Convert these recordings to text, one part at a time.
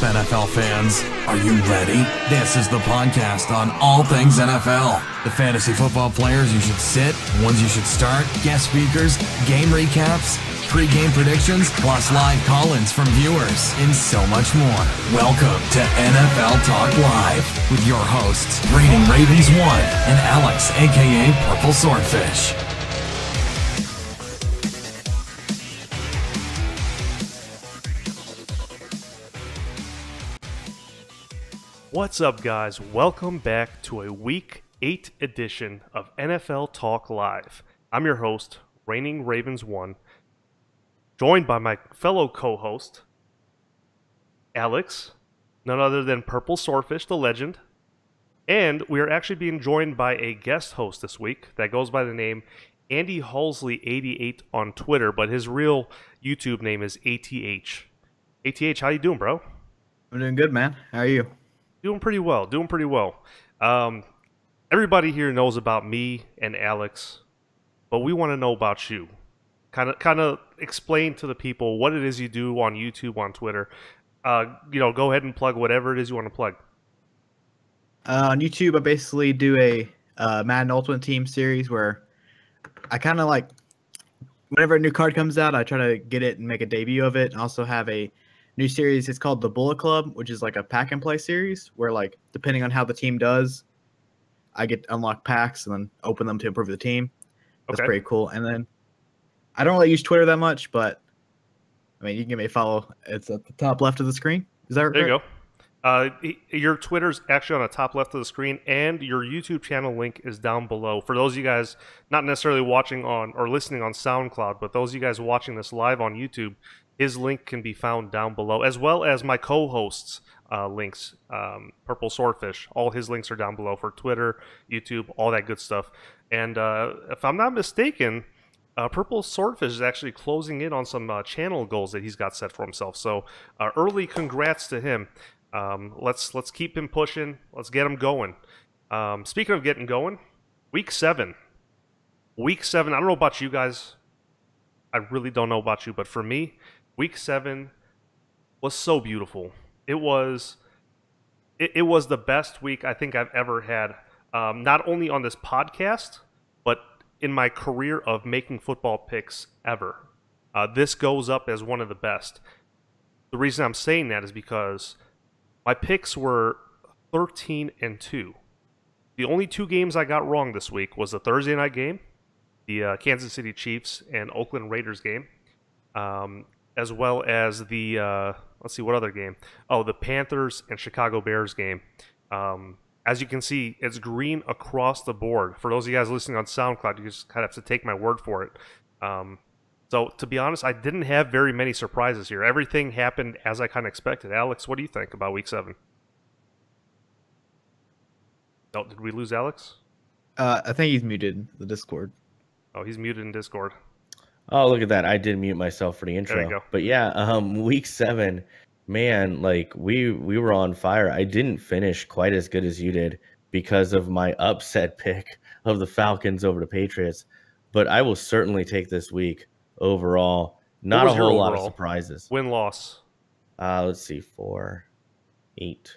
NFL fans? Are you ready? This is the podcast on all things NFL. The fantasy football players you should sit, ones you should start, guest speakers, game recaps, pre-game predictions, plus live call-ins from viewers, and so much more. Welcome to NFL Talk Live with your hosts, Raining Ravens 1 and Alex, aka PurpleSwordfish. What's up, guys? Welcome back to a Week 8 edition of NFL Talk Live. I'm your host, Raining Ravens 1, joined by my fellow co-host, Alex, none other than PurpleSwordfish, the legend, and we are actually being joined by a guest host this week that goes by the name Andy Halsley88 on Twitter, but his real YouTube name is ATH. ATH, how you doing, bro? I'm doing good, man. How are you? Doing pretty well, everybody here knows about me and Alex, but we want to know about you. Kind of explain to the people what it is you do on YouTube, on Twitter. Go ahead and plug whatever it is you want to plug. On YouTube, I basically do a Madden Ultimate Team series where I kind of like, whenever a new card comes out, I try to get it and make a debut of it. I also have a new series. It's called the Bullet Club, which is like a pack and play series where, like, depending on how the team does, I get to unlock packs and then open them to improve the team. That's pretty cool. And then I don't really use Twitter that much, but I mean, you can give me a follow. It's at the top left of the screen. Is that right? There you go. Your Twitter's actually on the top left of the screen, and your YouTube channel link is down below. For those of you guys not necessarily watching on or listening on SoundCloud, but those of you guys watching this live on YouTube, his link can be found down below, as well as my co-hosts' links, PurpleSwordfish. All his links are down below for Twitter, YouTube, all that good stuff. And if I'm not mistaken, PurpleSwordfish is actually closing in on some channel goals that he's got set for himself. So early congrats to him. Let's keep him pushing. Let's get him going. Speaking of getting going, Week 7. Week 7, I don't know about you guys. I really don't know about you, but for me, Week 7 was so beautiful. It was the best week I think I've ever had, not only on this podcast, but in my career of making football picks ever. This goes up as one of the best. The reason I'm saying that is because my picks were 13-2. The only two games I got wrong this week was the Thursday night game, the Kansas City Chiefs and Oakland Raiders game, as well as the, let's see, what other game? Oh, the Panthers and Chicago Bears game. As you can see, it's green across the board. For those of you guys listening on SoundCloud, you just kind of have to take my word for it. So, to be honest, I didn't have very many surprises here. Everything happened as I kind of expected. Alex, what do you think about Week 7? Oh, did we lose Alex? I think he's muted in the Discord. Oh, he's muted in Discord. Oh, look at that. I did mute myself for the intro. There you go. But yeah, Week 7, man, like we were on fire. I didn't finish quite as good as you did because of my upset pick of the Falcons over the Patriots. But I will certainly take this week overall. Not a whole lot of surprises. Win-loss. Let's see, 4, 8,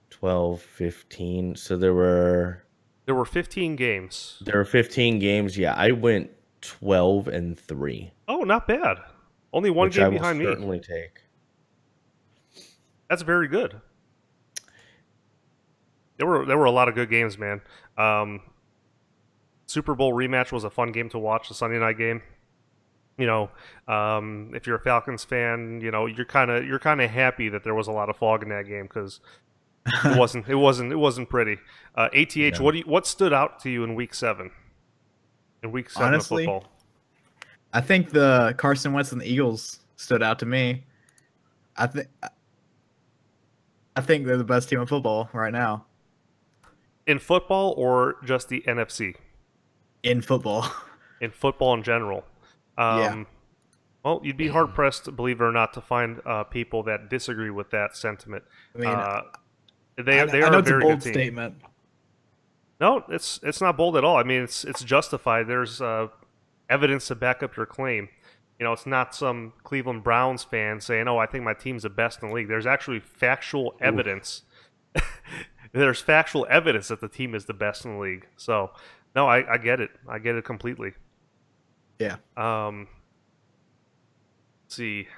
12, 15. So there were 15 games. There were 15 games. Yeah, I went 12-3. Oh, not bad. Only one game behind me. Which I will certainly take. That's very good. There were a lot of good games, man. Super Bowl rematch was a fun game to watch, the Sunday night game. You know, if you're a Falcons fan, you know, you're kind of happy that there was a lot of fog in that game because it wasn't pretty. ATH, yeah. What stood out to you in Week 7? In Week 7 Honestly, of football? I think the Carson Wentz and the Eagles stood out to me. I think they're the best team in football right now. In football or just the NFC? In football. In football in general. Yeah. Well, you'd be hard pressed, believe it or not, to find people that disagree with that sentiment. I mean, they are I know a it's a very bold good team. statement. No, it's not bold at all. I mean, it's justified. There's evidence to back up your claim. You know, it's not some Cleveland Browns fan saying, "Oh, I think my team's the best in the league." There's actually factual evidence. There's factual evidence that the team is the best in the league. So, no, I get it. I get it completely. Yeah. Let's see.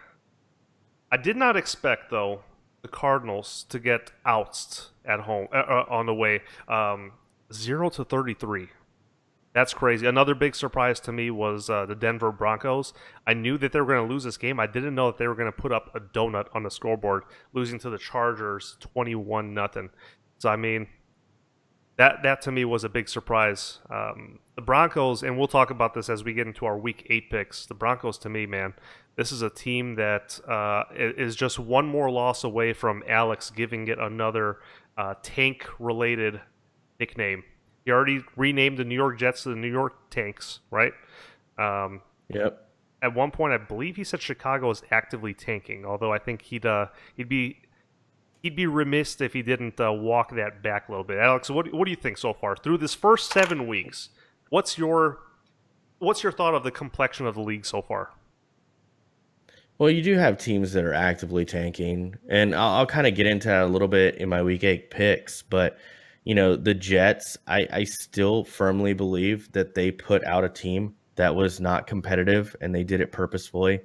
I did not expect, though, the Cardinals to get outsed at home on the way, 0-33. That's crazy. Another big surprise to me was the Denver Broncos. I knew that they were going to lose this game. I didn't know that they were going to put up a donut on the scoreboard, losing to the Chargers 21-0. So I mean, that to me was a big surprise. The Broncos, and we'll talk about this as we get into our Week 8 picks. The Broncos, to me, man, this is a team that is just one more loss away from Alex giving it another tank-related nickname. He already renamed the New York Jets to the New York Tanks, right? Yep. At one point, I believe he said Chicago is actively tanking. Although I think he'd be remiss if he didn't walk that back a little bit. Alex, what do you think so far through this first 7 weeks? What's your thought of the complexion of the league so far? Well, you do have teams that are actively tanking, and I'll kind of get into that a little bit in my Week 8 picks, but you know, the Jets, I still firmly believe that they put out a team that was not competitive, and they did it purposefully.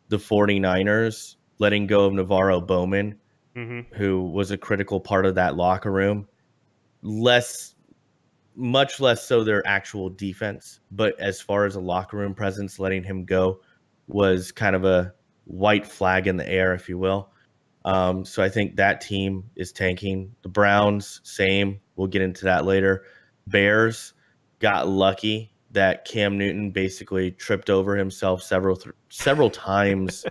The 49ers letting go of Navarro Bowman, who was a critical part of that locker room, much less so their actual defense, but as far as a locker room presence, letting him go was kind of a white flag in the air, if you will. So I think that team is tanking. The Browns, same. We'll get into that later. Bears got lucky that Cam Newton basically tripped over himself several times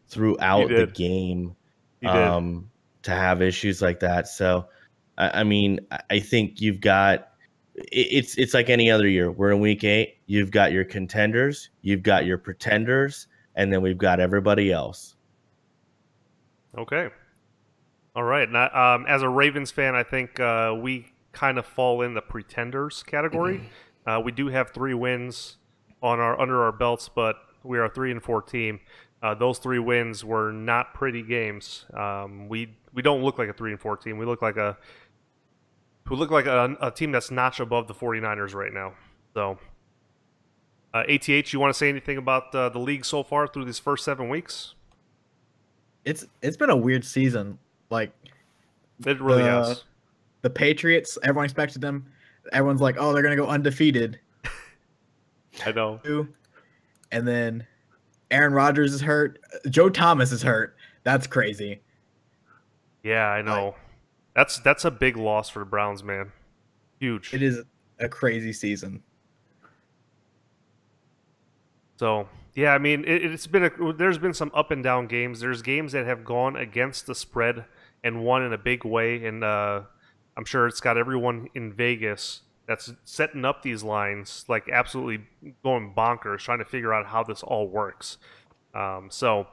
throughout the game to have issues like that. So, I mean, I think you've got it's like any other year. We're in Week 8. You've got your contenders, you've got your pretenders, and then we've got everybody else. Okay. All right. Now, as a Ravens fan, I think we kind of fall in the pretenders category. We do have 3 wins under our belts, but we are a 3-4 team. Those 3 wins were not pretty games. We don't look like a 3-4 team. We look like a team that's notch above the 49ers right now. So, ATH, you want to say anything about the league so far through these first 7 weeks? It's been a weird season. Like, it really has. The Patriots, everyone expected them. Everyone's like, oh, they're gonna go undefeated. I know. And then Aaron Rodgers is hurt. Joe Thomas is hurt. That's crazy. Yeah, I know. That's a big loss for the Browns, man. Huge. It is a crazy season. So, yeah, I mean, there's been some up and down games. There's games that have gone against the spread and won in a big way, and I'm sure it's got everyone in Vegas that's setting up these lines like absolutely going bonkers, trying to figure out how this all works. So,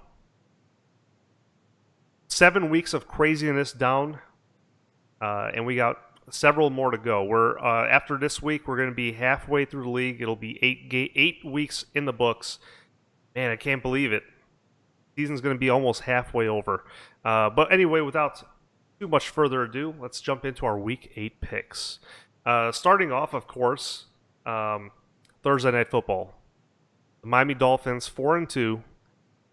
7 weeks of craziness down, and we got several more to go. We're after this week, we're going to be halfway through the league. It'll be 8 weeks in the books. Man, I can't believe it. Season's going to be almost halfway over. But anyway, without too much further ado, let's jump into our Week 8 picks. Starting off, of course, Thursday Night Football. The Miami Dolphins 4-2,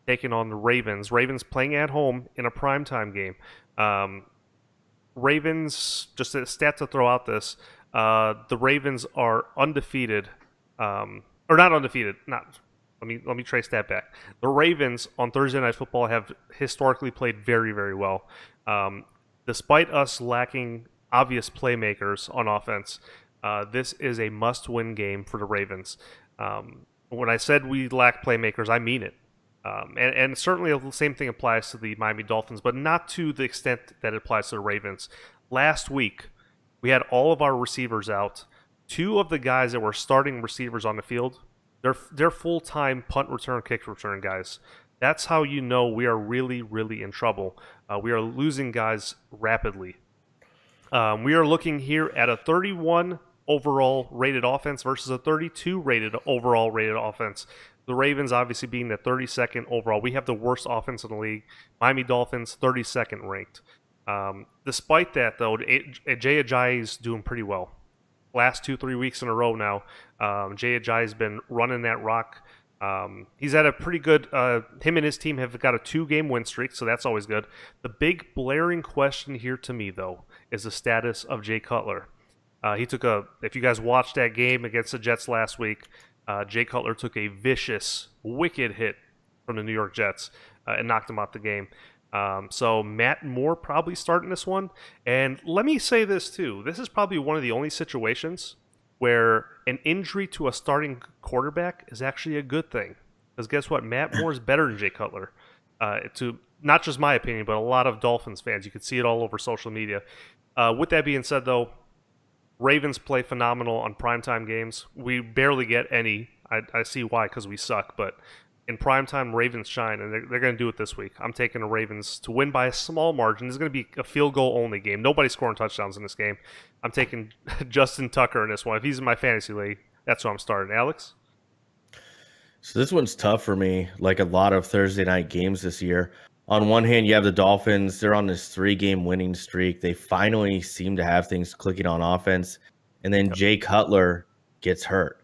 taking on the Ravens. Ravens playing at home in a primetime game. Ravens, just a stat to throw out this, the Ravens are undefeated, or not undefeated, let me trace that back. The Ravens on Thursday Night Football have historically played very, very well. Despite us lacking obvious playmakers on offense, this is a must-win game for the Ravens. When I said we lack playmakers, I mean it. And certainly the same thing applies to the Miami Dolphins, but not to the extent that it applies to the Ravens. Last week, we had all of our receivers out. 2 of the guys that were starting receivers on the field, they're full-time punt return, kick return guys. That's how you know we are really, really in trouble. We are losing guys rapidly. We are looking here at a 31 overall rated offense versus a 32 overall rated offense. The Ravens obviously being the 32nd overall. We have the worst offense in the league. Miami Dolphins 32nd ranked. Despite that, though, Jay Ajayi's doing pretty well. Last 2-3 weeks in a row now, Jay Ajayi's been running that rock. He's had a pretty good. Him and his team have got a 2-game win streak, so that's always good. The big blaring question here to me, though, is the status of Jay Cutler. He took a. If you guys watched that game against the Jets last week, Jay Cutler took a vicious, wicked hit from the New York Jets and knocked him out the game. So Matt Moore probably starting this one. And let me say this too. This is probably one of the only situations where an injury to a starting quarterback is actually a good thing. Because guess what? Matt Moore is better than Jay Cutler. To not just my opinion, but a lot of Dolphins fans. You can see it all over social media. With that being said, though, Ravens play phenomenal on primetime games. We barely get any. I see why, because we suck. But in primetime, Ravens shine, and they're going to do it this week. I'm taking the Ravens to win by a small margin. This is going to be a field goal only game. Nobody's scoring touchdowns in this game. I'm taking Justin Tucker in this one. If he's in my fantasy league, that's who I'm starting. Alex? So this one's tough for me, like a lot of Thursday night games this year. On one hand, you have the Dolphins. They're on this 3-game winning streak. They finally seem to have things clicking on offense. And then Jay Cutler gets hurt.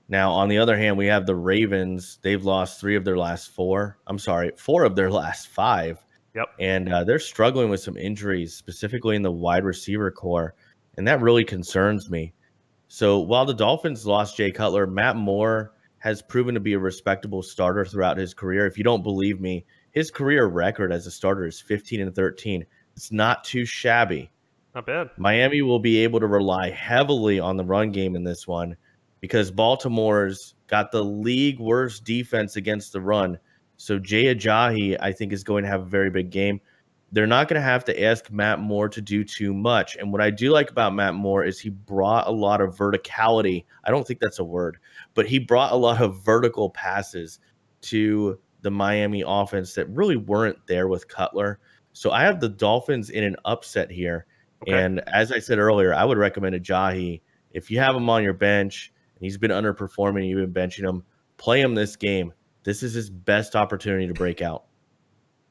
Now, on the other hand, we have the Ravens. They've lost 4 of their last 5. Yep. And they're struggling with some injuries, specifically in the wide receiver core. And that really concerns me. So while the Dolphins lost Jay Cutler, Matt Moore has proven to be a respectable starter throughout his career. If you don't believe me, his career record as a starter is 15-13. It's not too shabby. Not bad. Miami will be able to rely heavily on the run game in this one because Baltimore's got the league worst defense against the run. So Jay Ajayi, I think, is going to have a very big game. They're not going to have to ask Matt Moore to do too much. And what I do like about Matt Moore is he brought a lot of verticality. I don't think that's a word, but he brought a lot of vertical passes to the Miami offense that really weren't there with Cutler. So I have the Dolphins in an upset here. Okay. And as I said earlier, I would recommend Ajayi. If you have him on your bench and he's been underperforming, you've been benching him, play him this game. This is his best opportunity to break out.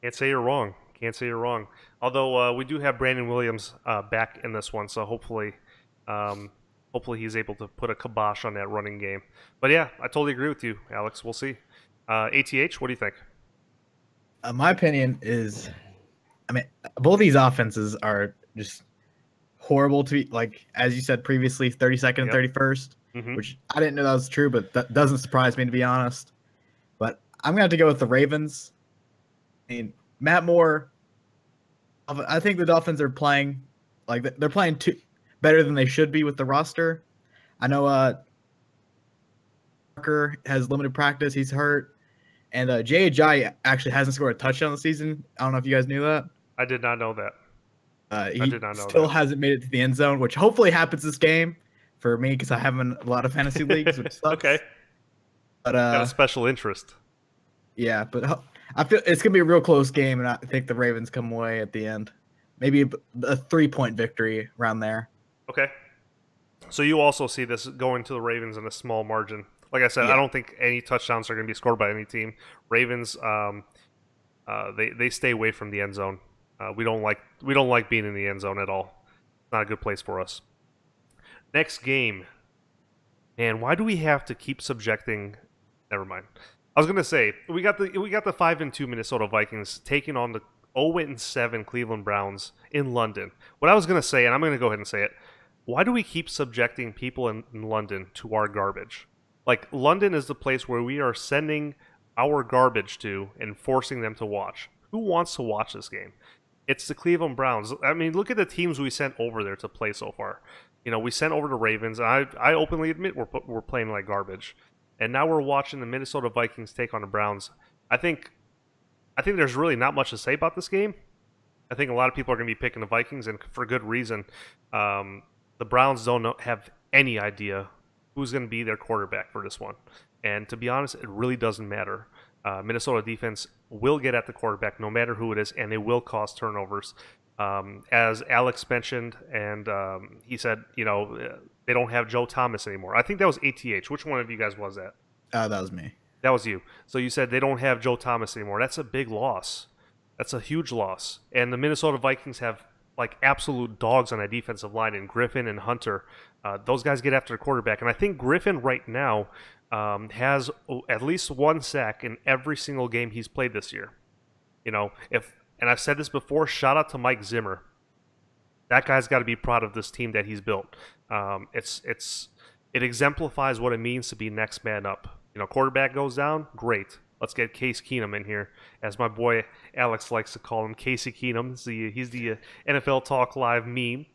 Can't say you're wrong. Can't say you're wrong. Although we do have Brandon Williams back in this one, so hopefully he's able to put a kibosh on that running game. But yeah, I totally agree with you, Alex. We'll see. ATH, what do you think? My opinion is, I mean, both these offenses are just horrible to be, like, as you said previously, 32nd and 31st, which I didn't know that was true, but that doesn't surprise me, to be honest. But I'm going to have to go with the Ravens. I mean, Matt Moore, I think the Dolphins are playing, like, they're playing better than they should be with the roster. I know Parker has limited practice. He's hurt. And Jay Ajayi actually hasn't scored a touchdown this season. I don't know if you guys knew that. I did not know that. He still hasn't made it to the end zone, which hopefully happens this game for me because I have him in a lot of fantasy leagues, which sucks. Okay. But got a special interest. Yeah, but I feel it's gonna be a real close game, and I think the Ravens come away at the end. Maybe a 3-point victory around there. Okay. So you also see this going to the Ravens in a small margin. Like I said, I don't think any touchdowns are going to be scored by any team. Ravens, they stay away from the end zone. We don't like being in the end zone at all. It's not a good place for us. Next game, man. Why do we have to keep subjecting? Never mind. I was going to say we got the 5-2 Minnesota Vikings taking on the 0-7 Cleveland Browns in London. What I was going to say, and I'm going to go ahead and say it. Why do we keep subjecting people in London to our garbage? Like, London is the place where we are sending our garbage to and forcing them to watch. Who wants to watch this game? It's the Cleveland Browns. I mean, look at the teams we sent over there to play so far. You know, we sent over the Ravens, and I openly admit we're playing like garbage. And now we're watching the Minnesota Vikings take on the Browns. I think there's really not much to say about this game. I think a lot of people are going to be picking the Vikings, and for good reason. The Browns don't have any idea who's going to be their quarterback for this one. And to be honest, it really doesn't matter. Minnesota defense will get at the quarterback no matter who it is, and they will cause turnovers. As Alex mentioned, and he said, you know, they don't have Joe Thomas anymore. I think that was ATH. Which one of you guys was that? That was me. That was you. So you said they don't have Joe Thomas anymore. That's a big loss. That's a huge loss. And the Minnesota Vikings have like absolute dogs on that defensive line, and Griffin and Hunter. Those guys get after the quarterback. And I think Griffin right now has at least one sack in every single game he's played this year. You know, and I've said this before, shout out to Mike Zimmer. That guy's got to be proud of this team that he's built. It exemplifies what it means to be next man up. You know, quarterback goes down, great. Let's get Case Keenum in here, as my boy Alex likes to call him, Casey Keenum. He's the NFL Talk Live meme.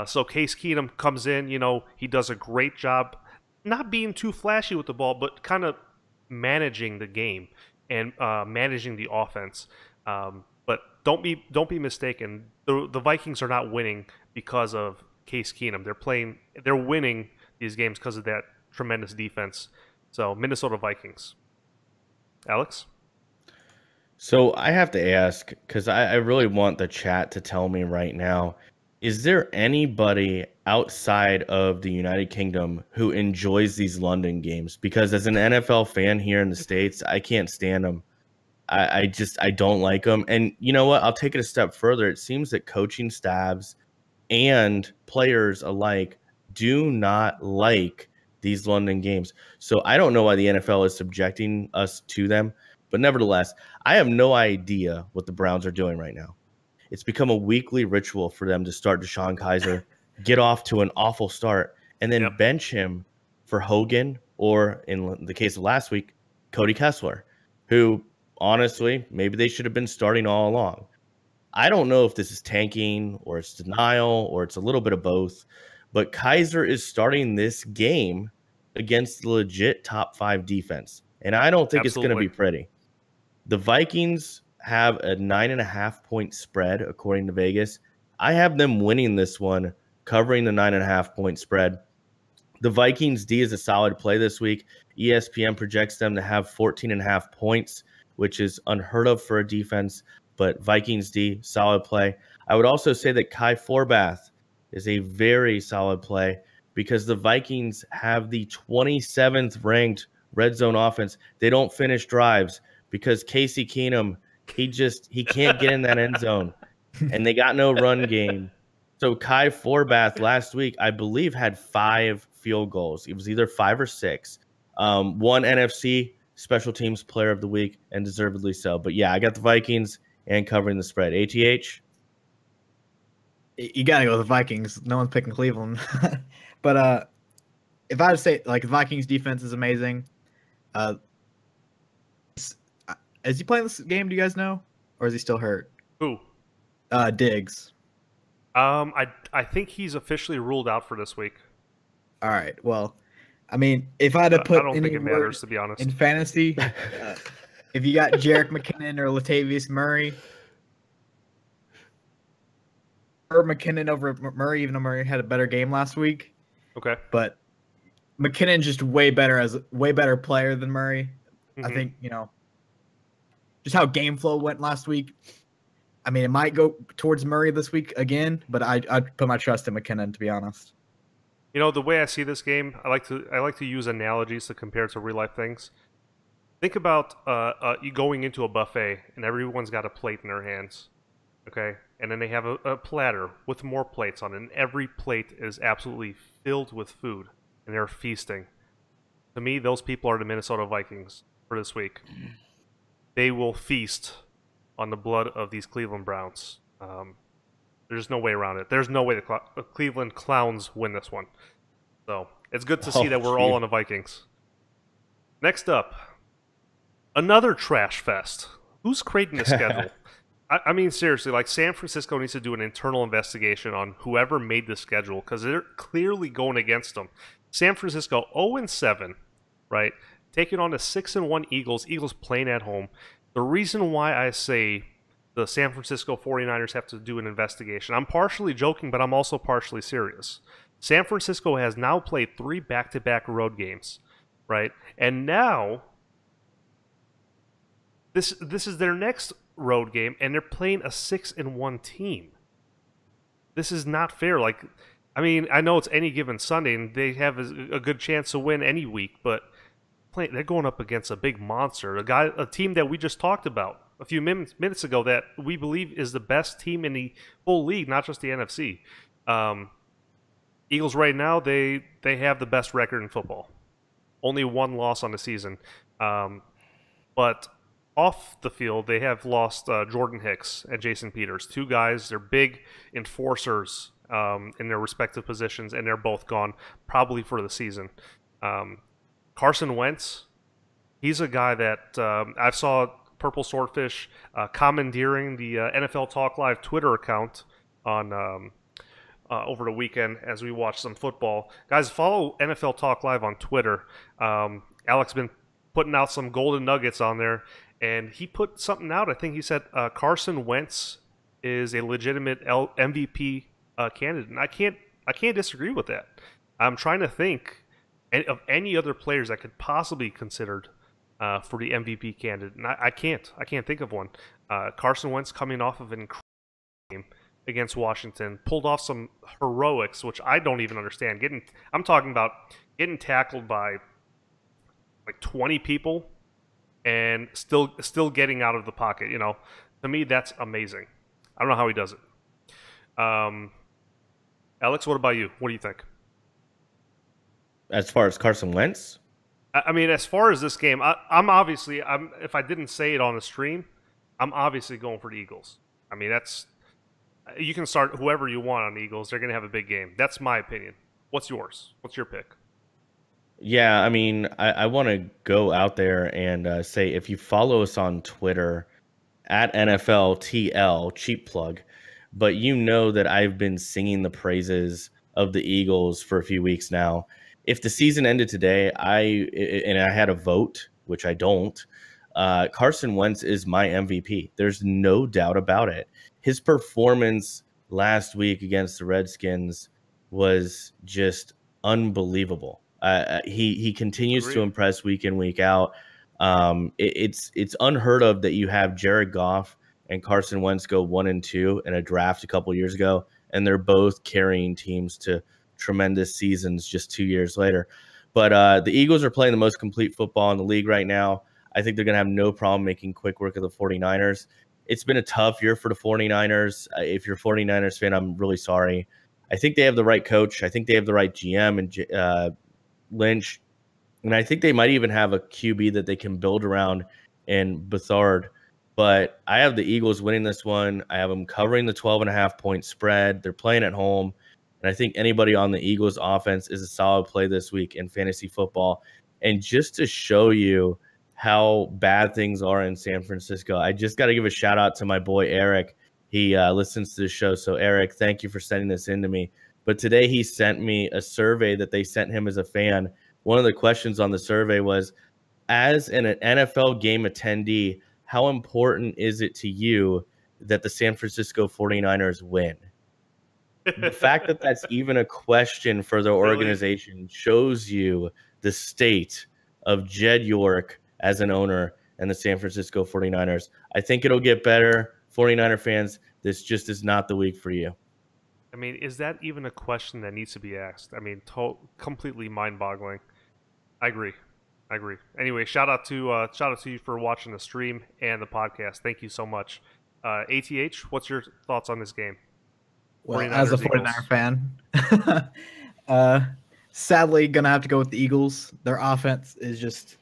So Case Keenum comes in, you know, he does a great job, not being too flashy with the ball, but kind of managing the game and managing the offense. But don't be mistaken. The Vikings are not winning because of Case Keenum. They're winning these games because of that tremendous defense. So Minnesota Vikings. Alex? So I have to ask, because I really want the chat to tell me right now, is there anybody outside of the United Kingdom who enjoys these London games? Because as an NFL fan here in the States, I can't stand them. I don't like them. And you know what? I'll take it a step further. It seems that coaching staffs and players alike do not like these London games. So I don't know why the NFL is subjecting us to them. But nevertheless, I have no idea what the Browns are doing right now. It's become a weekly ritual for them to start DeShone Kizer, get off to an awful start, and then bench him for Hogan, or in the case of last week, Cody Kessler, who honestly, maybe they should have been starting all along. I don't know if this is tanking or it's denial or it's a little bit of both, but Kizer is starting this game against the legit top 5 defense, and I don't think it's going to be pretty. The Vikings have a 9.5-point spread, according to Vegas. I have them winning this one, covering the 9.5-point spread. The Vikings D is a solid play this week. ESPN projects them to have 14.5 points, which is unheard of for a defense, but Vikings D, solid play. I would also say that Kai Forbath is a very solid play because the Vikings have the 27th ranked red zone offense. They don't finish drives because Casey Keenum, he can't get in that end zone, and they got no run game. So Kai Forbath last week, I believe, had 5 field goals. It was either 5 or 6. One NFC Special Teams Player of the Week, and deservedly so. But yeah, I got the Vikings and covering the spread. ATH? You got to go with the Vikings. No one's picking Cleveland. But if I had to say, like, the Vikings defense is amazing. Is he playing this game, do you guys know? Or is he still hurt? Who? Diggs. I think he's officially ruled out for this week. All right. Well, I mean, if I had to put I don't think it matters, to be honest. In fantasy, if you got Jerick McKinnon or Latavius Murray, or McKinnon over Murray, even though Murray had a better game last week. Okay. But McKinnon's just way better player than Murray. Mm-hmm. I think, you know, just how game flow went last week. I mean, it might go towards Murray this week again, but I'd put my trust in McKinnon, to be honest. You know, the way I see this game, I like to use analogies to compare to real life things. Think about you going into a buffet and everyone's got a plate in their hands, okay? And then they have a platter with more plates on it, and every plate is absolutely filled with food, and they're feasting. To me, those people are the Minnesota Vikings for this week. They will feast on the blood of these Cleveland Browns. There's no way around it. There's no way the Cleveland Clowns win this one. So it's good to see that we're all on the Vikings. Next up, another trash fest. Who's creating the schedule? I mean, seriously, like San Francisco needs to do an internal investigation on whoever made the schedule because they're clearly going against them. San Francisco 0-7, right? Taking on the 6-1 Eagles. Eagles playing at home. The reason why I say the San Francisco 49ers have to do an investigation, I'm partially joking, but I'm also partially serious. San Francisco has now played 3 back-to-back road games, right? And now this is their next road game, and they're playing a 6-1 team. This is not fair. Like, I mean, I know it's any given Sunday, and they have a good chance to win any week, but they're going up against a big monster, a team that we just talked about a few minutes ago that we believe is the best team in the whole league, not just the NFC. Eagles right now, they have the best record in football. Only one loss on the season. But off the field, they have lost Jordan Hicks and Jason Peters. Two guys, they're big enforcers in their respective positions, and they're both gone probably for the season. Carson Wentz, he's a guy that I saw PurpleSwordfish commandeering the NFL Talk Live Twitter account on over the weekend as we watched some football. Guys, follow NFL Talk Live on Twitter. Alex been putting out some golden nuggets on there, and he put something out. I think he said Carson Wentz is a legitimate MVP candidate, and I can't disagree with that. I'm trying to think of any other players that could possibly be considered for the MVP candidate, and I can't think of one. Carson Wentz coming off of an incredible game against Washington, pulled off some heroics, which I don't even understand. I'm talking about getting tackled by like 20 people and still getting out of the pocket. You know, to me, that's amazing. I don't know how he does it. Alex, what about you? What do you think? As far as Carson Wentz? I mean, as far as this game, I'm obviously, if I didn't say it on the stream, I'm obviously going for the Eagles. I mean, you can start whoever you want on the Eagles. They're going to have a big game. That's my opinion. What's yours? What's your pick? Yeah, I mean, I want to go out there and say if you follow us on Twitter at NFLTL, cheap plug, but you know that I've been singing the praises of the Eagles for a few weeks now. If the season ended today, and I had a vote, which I don't, Carson Wentz is my MVP. There's no doubt about it. His performance last week against the Redskins was just unbelievable. He continues to impress week in, week out. It's unheard of that you have Jared Goff and Carson Wentz go 1-2 in a draft a couple years ago, and they're both carrying teams to tremendous seasons just 2 years later. But the Eagles are playing the most complete football in the league right now. I think they're going to have no problem making quick work of the 49ers. It's been a tough year for the 49ers. If you're a 49ers fan, I'm really sorry. I think they have the right coach. I think they have the right GM and Lynch. And I think they might even have a QB that they can build around in Bethard. But I have the Eagles winning this one. I have them covering the 12.5-point spread. They're playing at home. And I think anybody on the Eagles offense is a solid play this week in fantasy football. And just to show you how bad things are in San Francisco, I just got to give a shout out to my boy Eric. He listens to the show. So Eric, thank you for sending this in to me. But today he sent me a survey that they sent him as a fan. One of the questions on the survey was, as an NFL game attendee, how important is it to you that the San Francisco 49ers win? The fact that that's even a question for the organization shows you the state of Jed York as an owner and the San Francisco 49ers. I think it'll get better. 49er fans, this just is not the week for you. I mean, is that even a question that needs to be asked? I mean, completely mind-boggling. I agree. Anyway, shout out to you for watching the stream and the podcast. Thank you so much. ATH, what's your thoughts on this game? Well, as a 49er fan, sadly, gonna have to go with the Eagles. Their offense is just,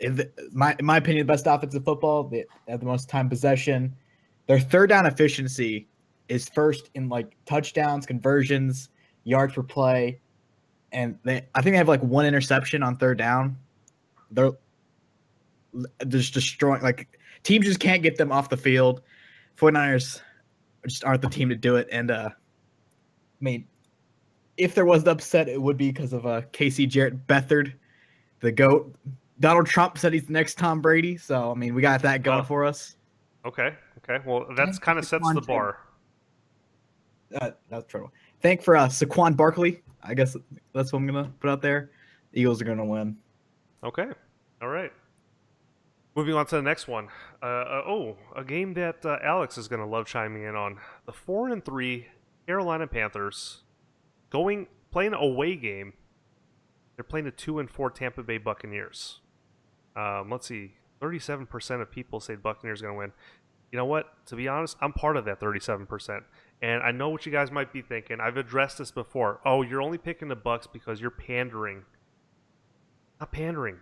in my opinion, the best offense in football. They have the most time possession. Their third down efficiency is first in like touchdowns, conversions, yards per play, and I think they have like one interception on third down. They're just destroying. Like, teams just can't get them off the field. 49ers just aren't the team to do it. And I mean, if there was the upset, it would be because of Casey Jarrett Beathard, the GOAT. Donald Trump said he's the next Tom Brady, so I mean, we got that going for us. Okay. Well, that's kind of sets the bar. That's true. Thank for Saquon Barkley. I guess that's what I'm gonna put out there. The Eagles are gonna win. Okay. All right. Moving on to the next one. A game that Alex is gonna love chiming in on. The 4-3 Carolina Panthers playing an away game They're playing the 2-4 Tampa Bay Buccaneers. Let's see. 37% of people say the Buccaneers are going to win. You know what? To be honest, I'm part of that 37%. And I know what you guys might be thinking. I've addressed this before. Oh, you're only picking the Bucs because you're pandering. Not pandering.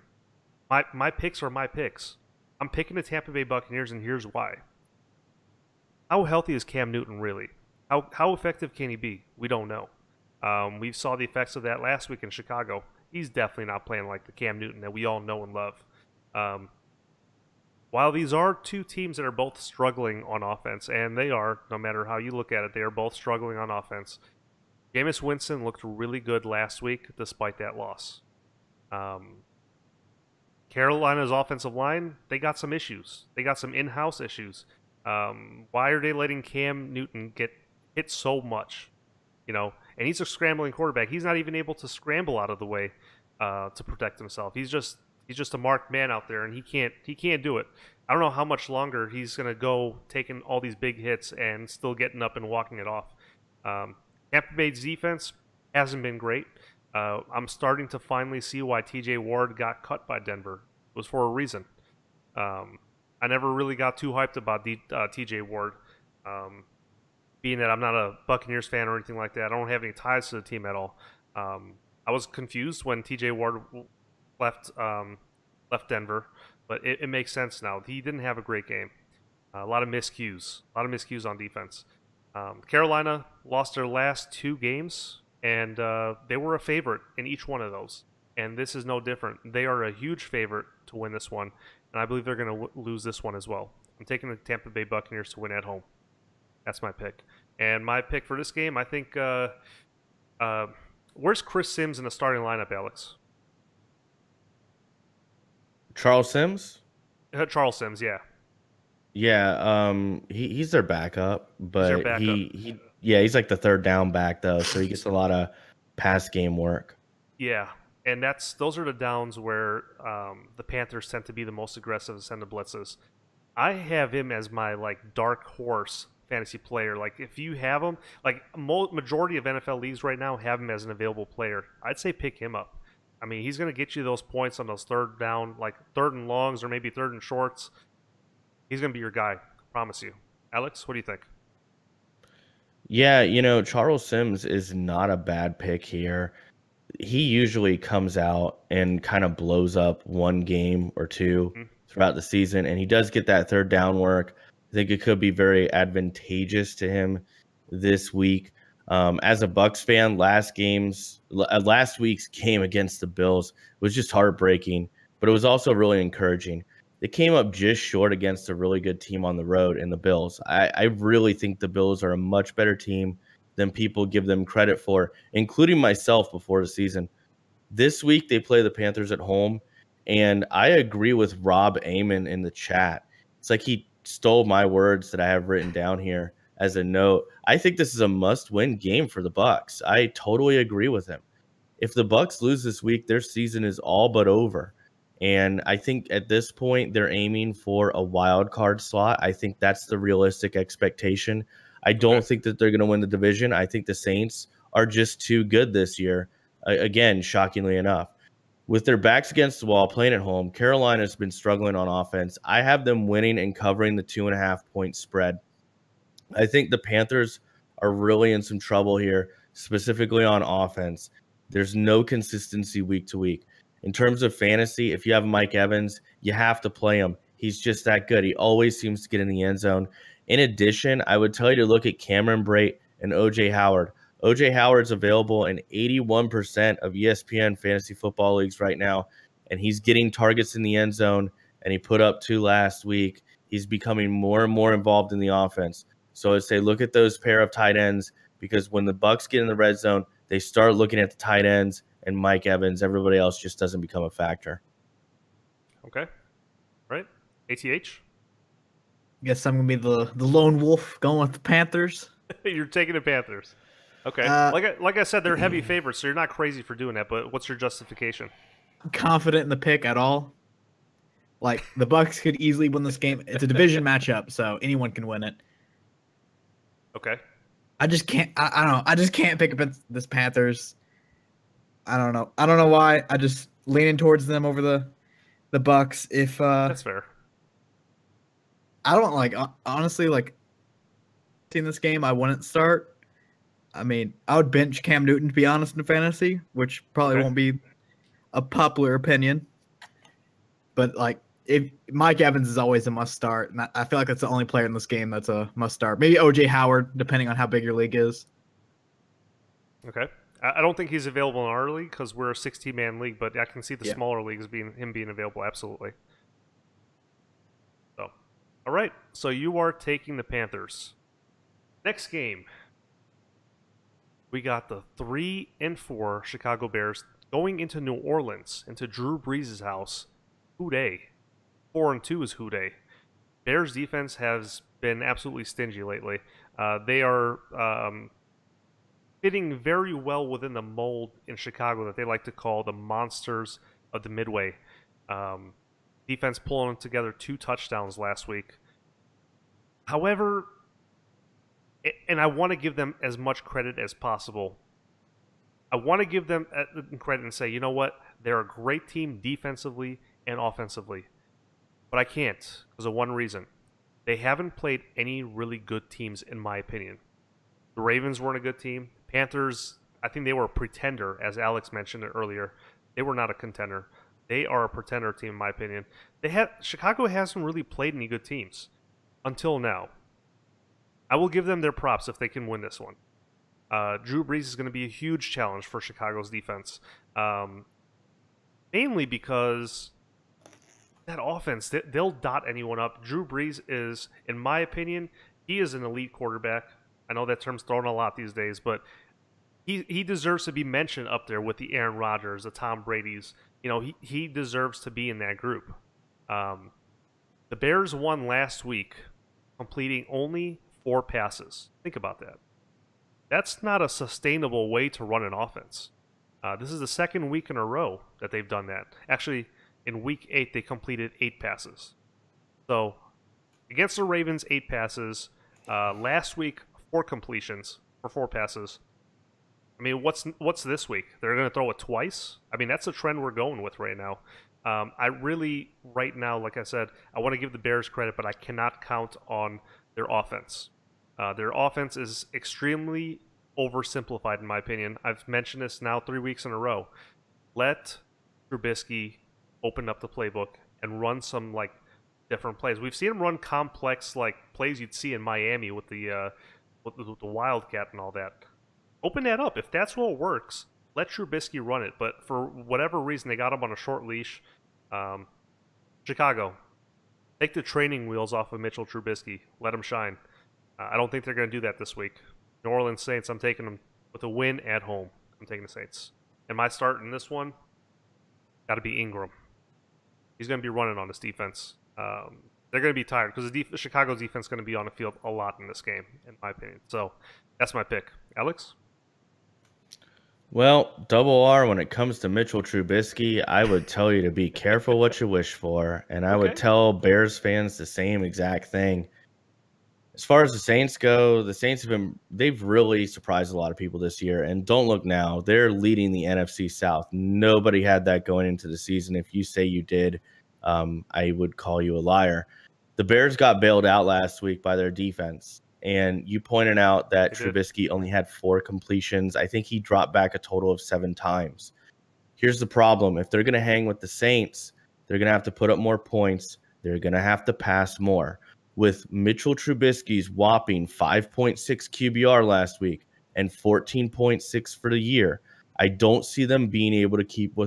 My picks are my picks. I'm picking the Tampa Bay Buccaneers, and here's why. How healthy is Cam Newton really? How effective can he be? We don't know. We saw the effects of that last week in Chicago. He's definitely not playing like the Cam Newton that we all know and love. While these are two teams that are both struggling on offense, and they are, no matter how you look at it, they are both struggling on offense. Jameis Winston looked really good last week despite that loss. Carolina's offensive line, they got some issues. They got some in-house issues. Why are they letting Cam Newton get hit so much? You know, and he's a scrambling quarterback. He's not even able to scramble out of the way to protect himself. He's just a marked man out there, and he can't do it. I don't know how much longer he's gonna go taking all these big hits and still getting up and walking it off. Tampa Bay's defense hasn't been great. I'm starting to finally see why TJ Ward got cut by Denver. It was for a reason. I never really got too hyped about TJ Ward, being that I'm not a Buccaneers fan or anything like that. I don't have any ties to the team at all. I was confused when TJ Ward left Denver, but it makes sense now. He didn't have a great game. A lot of miscues on defense. Carolina lost their last 2 games, and they were a favorite in each one of those. And this is no different. They are a huge favorite to win this one, and I believe they're going to lose this one as well. I'm taking the Tampa Bay Buccaneers to win at home. That's my pick. And my pick for this game, I think, where's Chris Sims in the starting lineup, Alex? Charles Sims? Charles Sims, yeah. Yeah, he's their backup, but he's like the third down back though, so he gets a lot of pass game work. Yeah, and those are the downs where the Panthers tend to be the most aggressive and send the blitzes. I have him as my like dark horse fantasy player. Like if you have him, like majority of NFL leagues right now have him as an available player. I'd say pick him up. I mean, he's going to get you those points on those third down, like third and longs or maybe third and shorts. He's going to be your guy, promise you. Alex, what do you think? Yeah, Charles Sims is not a bad pick here. He usually comes out and kind of blows up one game or two throughout the season, and he does get that third down work. I think it could be very advantageous to him this week. As a Bucs fan, last week's game against the Bills was just heartbreaking, but it was also really encouraging. They came up just short against a really good team on the road in the Bills. I really think the Bills are a much better team than people give them credit for, including myself before the season. This week, they play the Panthers at home, and I agree with Rob Amon in the chat. It's like he stole my words that I have written down here as a note. I think this is a must-win game for the Bucs. I totally agree with him. If the Bucs lose this week, their season is all but over. And I think at this point, they're aiming for a wild card slot. I think that's the realistic expectation. I don't think that they're going to win the division. I think the Saints are just too good this year. Again, shockingly enough. With their backs against the wall, playing at home, Carolina's been struggling on offense. I have them winning and covering the 2.5-point spread. I think the Panthers are really in some trouble here, specifically on offense. There's no consistency week to week. In terms of fantasy, if you have Mike Evans, you have to play him. He's just that good. He always seems to get in the end zone. In addition, I would tell you to look at Cameron Brate and O.J. Howard. O.J. Howard's available in 81% of ESPN fantasy football leagues right now, and he's getting targets in the end zone, and he put up 2 last week. He's becoming more and more involved in the offense. So I'd say look at those pair of tight ends, because when the Bucs get in the red zone, they start looking at the tight ends and Mike Evans. Everybody else just doesn't become a factor. Okay. Right. ATH? Guess I'm going to be the lone wolf going with the Panthers. You're taking the Panthers. Okay. Like I said, they're heavy favorites, so you're not crazy for doing that, but what's your justification? I'm confident in the pick at all. Like, the Bucs could easily win this game. It's a division matchup, so anyone can win it. Okay. I just can't. I don't know. I just can't pick up this Panthers. I don't know. I don't know why. I just leaning towards them over the Bucks. If That's fair. I don't like honestly like in this game, I wouldn't start. I mean, I would bench Cam Newton to be honest in fantasy, which probably Okay. won't be a popular opinion. But like, if Mike Evans is always a must start, and I feel like that's the only player in this game that's a must start. Maybe OJ Howard, depending on how big your league is. Okay. I don't think he's available in our league because we're a 16-man league, but I can see the Yeah. smaller leagues being available. Absolutely. So, all right. So you are taking the Panthers. Next game, we got the 3-4 Chicago Bears going into New Orleans, into Drew Brees' house. Who day? 4-2 is who day. Bears defense has been absolutely stingy lately. They are fitting very well within the mold in Chicago that they like to call the monsters of the Midway. Defense pulling together 2 touchdowns last week. However, and I want to give them as much credit as possible. I want to give them credit and say, you know what? They're a great team defensively and offensively. But I can't because of one reason. They haven't played any really good teams, in my opinion. The Ravens weren't a good team. Panthers, I think they were a pretender, as Alex mentioned it earlier. They were not a contender. They are a pretender team, in my opinion. Chicago hasn't really played any good teams until now. I will give them their props if they can win this one. Drew Brees is going to be a huge challenge for Chicago's defense. Mainly because that offense, they'll dot anyone up. Drew Brees is, in my opinion, he is an elite quarterback. I know that term's thrown a lot these days, but he deserves to be mentioned up there with the Aaron Rodgers, the Tom Brady's. You know, he deserves to be in that group. The Bears won last week, completing only 4 passes. Think about that. That's not a sustainable way to run an offense. This is the second week in a row that they've done that. Actually, in week 8, they completed 8 passes. So, against the Ravens, 8 passes. Last week, 4 completions for 4 passes. I mean, what's this week? They're going to throw it twice? I mean, that's the trend we're going with right now. I really, right now, like I said, I want to give the Bears credit, but I cannot count on their offense. Their offense is extremely oversimplified, in my opinion. I've mentioned this now 3 weeks in a row. Let Trubisky open up the playbook and run some like different plays. We've seen him run complex like plays you'd see in Miami with the Wildcat and all that. Open that up. If that's what works, let Trubisky run it. But for whatever reason, they got him on a short leash. Chicago, take the training wheels off of Mitchell Trubisky. Let him shine. I don't think they're going to do that this week. New Orleans Saints, I'm taking them with a win at home. I'm taking the Saints. And my start in this one, got to be Ingram. He's going to be running on this defense. They're going to be tired because Chicago's defense is going to be on the field a lot in this game, in my opinion. So that's my pick. Alex? Well, double R, when it comes to Mitchell Trubisky, I would tell you to be careful what you wish for. And I would tell Bears fans the same exact thing. As far as the Saints go, the Saints they've really surprised a lot of people this year. And don't look now, they're leading the NFC South. Nobody had that going into the season. If you say you did, I would call you a liar. The Bears got bailed out last week by their defense. And you pointed out that Trubisky only had 4 completions. I think he dropped back a total of 7 times. Here's the problem. If they're going to hang with the Saints, they're going to have to put up more points. They're going to have to pass more. With Mitchell Trubisky's whopping 5.6 QBR last week and 14.6 for the year, I don't see them being able to keep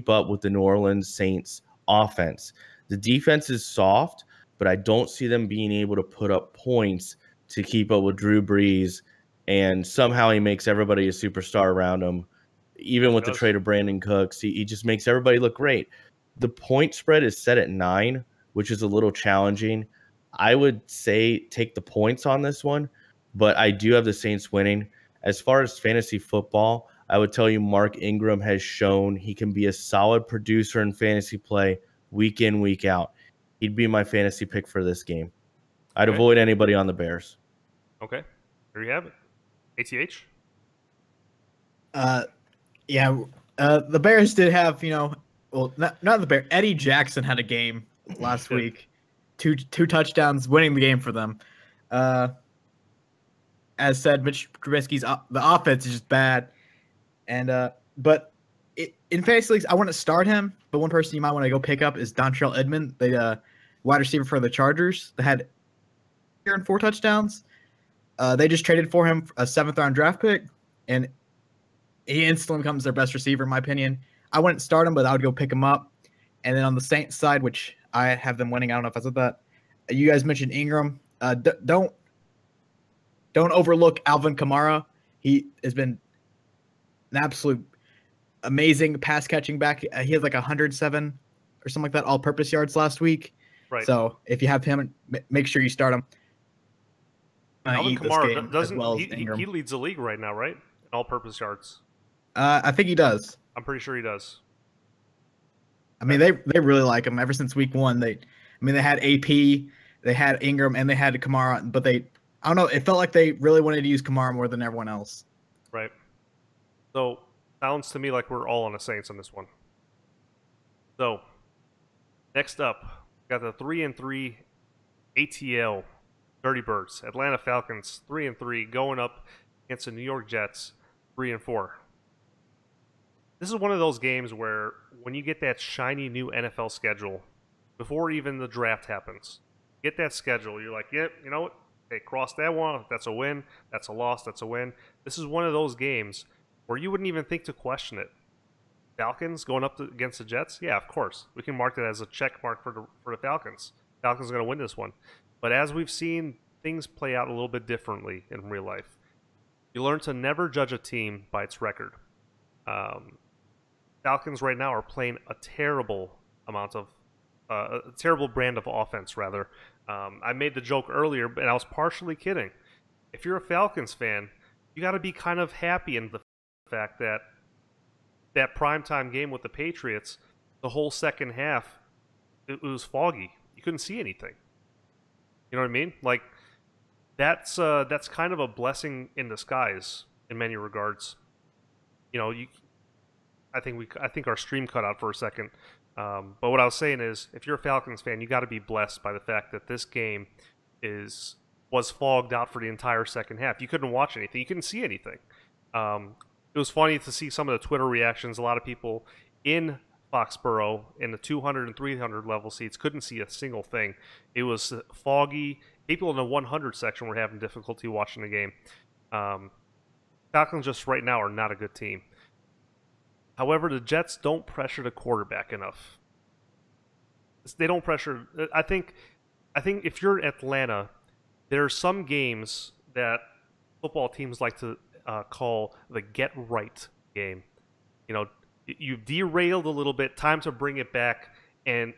up with the New Orleans Saints offense. The defense is soft, but I don't see them being able to put up points to keep up with Drew Brees, and somehow he makes everybody a superstar around him. Even with the trade of Brandon Cooks, he just makes everybody look great. The point spread is set at 9, which is a little challenging. I would say take the points on this one, but I do have the Saints winning. As far as fantasy football, I would tell you Mark Ingram has shown he can be a solid producer in fantasy play week in, week out. He'd be my fantasy pick for this game. I'd avoid anybody on the Bears. Okay. There you have it. ATH? Yeah, The Bears did have, well, not the Bears. Eddie Jackson had a game last week, two touchdowns, winning the game for them. As said, Mitch Trubisky's the offense is just bad, and but in fantasy leagues, I want to start him. But one person you might want to go pick up is Dontrell Edmond, the wide receiver for the Chargers. They had 4 touchdowns. They just traded for him a 7th-round draft pick, and he instantly becomes their best receiver, in my opinion. I wouldn't start him, but I would go pick him up. And then on the Saints side, which I have them winning, I don't know if I said that. You guys mentioned Ingram. Don't overlook Alvin Kamara. He has been an absolute amazing pass catching back. He had like 107 or something like that all-purpose yards last week. Right. So if you have him, make sure you start him. Alvin Kamara doesn't he leads the league right now, right? In all-purpose yards. I think he does. I'm pretty sure he does. I mean, they really like him ever since week 1. They had AP, they had Ingram, and they had Kamara, but I don't know. It felt like they really wanted to use Kamara more than everyone else. Right. So sounds to me like we're all on the Saints on this one. So next up, we got the 3-3 ATL Dirty Birds, Atlanta Falcons 3-3 going up against the New York Jets 3-4. This is one of those games where when you get that shiny new NFL schedule, before even the draft happens, get that schedule, you're like, yep, you know what? Okay, cross that one. That's a win. That's a loss. That's a win. This is one of those games where you wouldn't even think to question it. Falcons going up against the Jets? Yeah, of course. We can mark it as a check mark for the Falcons. Falcons are going to win this one. But as we've seen things play out a little bit differently in real life, you learn to never judge a team by its record. Falcons right now are playing a terrible amount of a terrible brand of offense, rather. I made the joke earlier, and I was partially kidding. If you're a Falcons fan, you got to be kind of happy in the fact that that primetime game with the Patriots, the whole second half, it was foggy. You couldn't see anything. You know what I mean? Like that's kind of a blessing in disguise in many regards. You know, I think our stream cut out for a second. But what I was saying is, if you're a Falcons fan, you got to be blessed by the fact that this game was fogged out for the entire second half. You couldn't watch anything. You couldn't see anything. It was funny to see some of the Twitter reactions. A lot of people in Foxborough in the 200 and 300 level seats couldn't see a single thing. It was foggy. People in the 100 section were having difficulty watching the game. Falcons just right now are not a good team. However, the Jets don't pressure the quarterback enough. They don't pressure. I think if you're Atlanta, there are some games that football teams like to call the get right game. You know, you've derailed a little bit. Time to bring it back and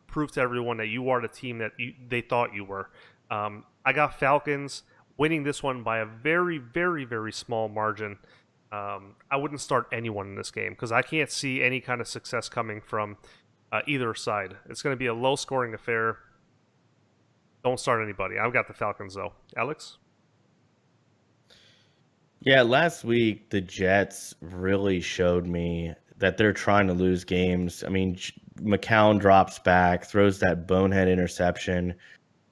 prove to everyone that you are the team that they thought you were. I got Falcons winning this one by a very, very, very small margin. I wouldn't start anyone in this game because I can't see any kind of success coming from either side. It's going to be a low-scoring affair. Don't start anybody. I've got the Falcons, though. Alex? Yeah, last week the Jets really showed me that they're trying to lose games. I mean, McCown drops back, throws that bonehead interception.